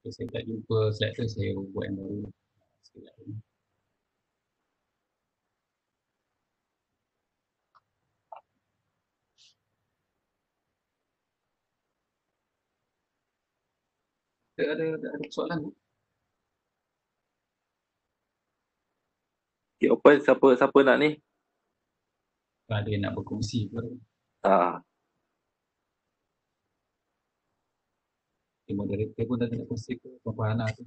Kalau saya tak jumpa slide tu, saya buat yang baru. Sekejap lagi. Ada soalan tu? Okay, open siapa nak ni? Ada yang nak berkongsi ke? Moderator pun dah nak kongsi ke? Puan Hana tu.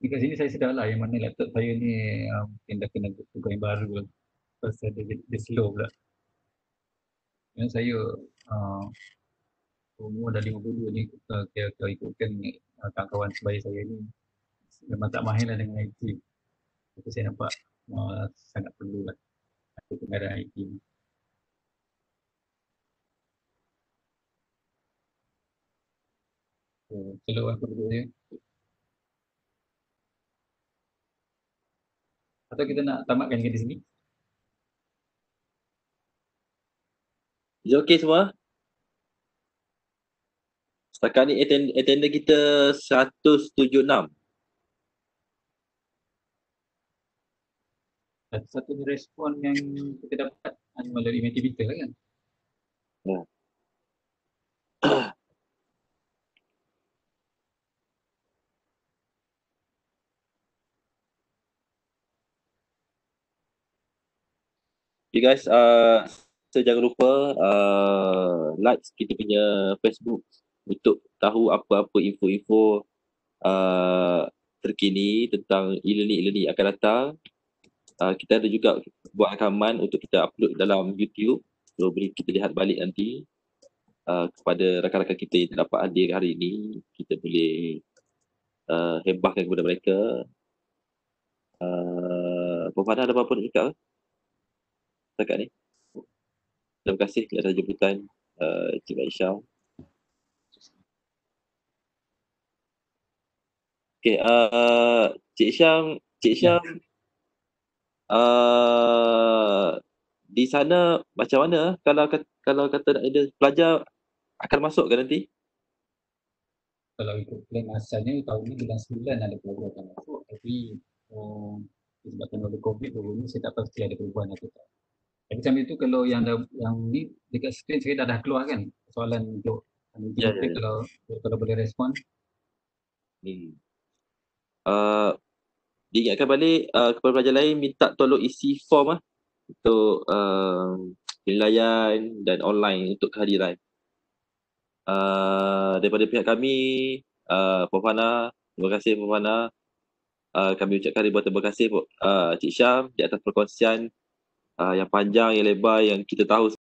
Dekat sini saya sedar lah yang mana laptop saya ni mungkin dah kena tukar yang baru lah. Pasal dia slow pula. Yang saya umur dah 52 ni, kalau ikutkan kawan-kawan sebaya saya ni memang tak mahir lah dengan IT. Tapi saya nampak sangat perlu lah ada kemahiran IT ni. Keluar aku dulu je. Atau kita nak tamatkan di sini? Is it okay semua? Setakat ni attender kita 176. Satu respon yang kita dapat melalui Mentimeter kan? Ya. Okay guys, so jangan lupa like kita punya Facebook untuk tahu apa-apa info-info terkini tentang e-learning akan datang. Kita ada juga buat rakaman untuk kita upload dalam YouTube. So boleh kita lihat balik nanti kepada rakan-rakan kita yang dapat hadir hari ini. Kita boleh hembahkan kepada mereka. Puan Farah ada apa-apa nak cakap setakat ni? Terima kasih atas jemputan Cik Aisyah. Okay, Cik Syam, di sana macam mana kalau kata nak ada pelajar akan masuk ke nanti? Kalau ikut plan asalnya tahun ni bulan 9 ada pelajar akan masuk, tapi disebabkan oleh COVID baru ni saya tak pasti ada perubahan atau tak. Tapi sambil tu kalau yang ni dekat screen saya dah keluar kan soalan untuk Ya. kalau boleh respon. Diingatkan balik kepada pelajar lain minta tolong isi form untuk penilaian dan online untuk kehadiran. Daripada pihak kami, Puan Fana, terima kasih Puan Fana. Kami ucapkan ribuan terima kasih Cik Syam di atas perkongsian yang panjang, yang lebar, yang kita tahu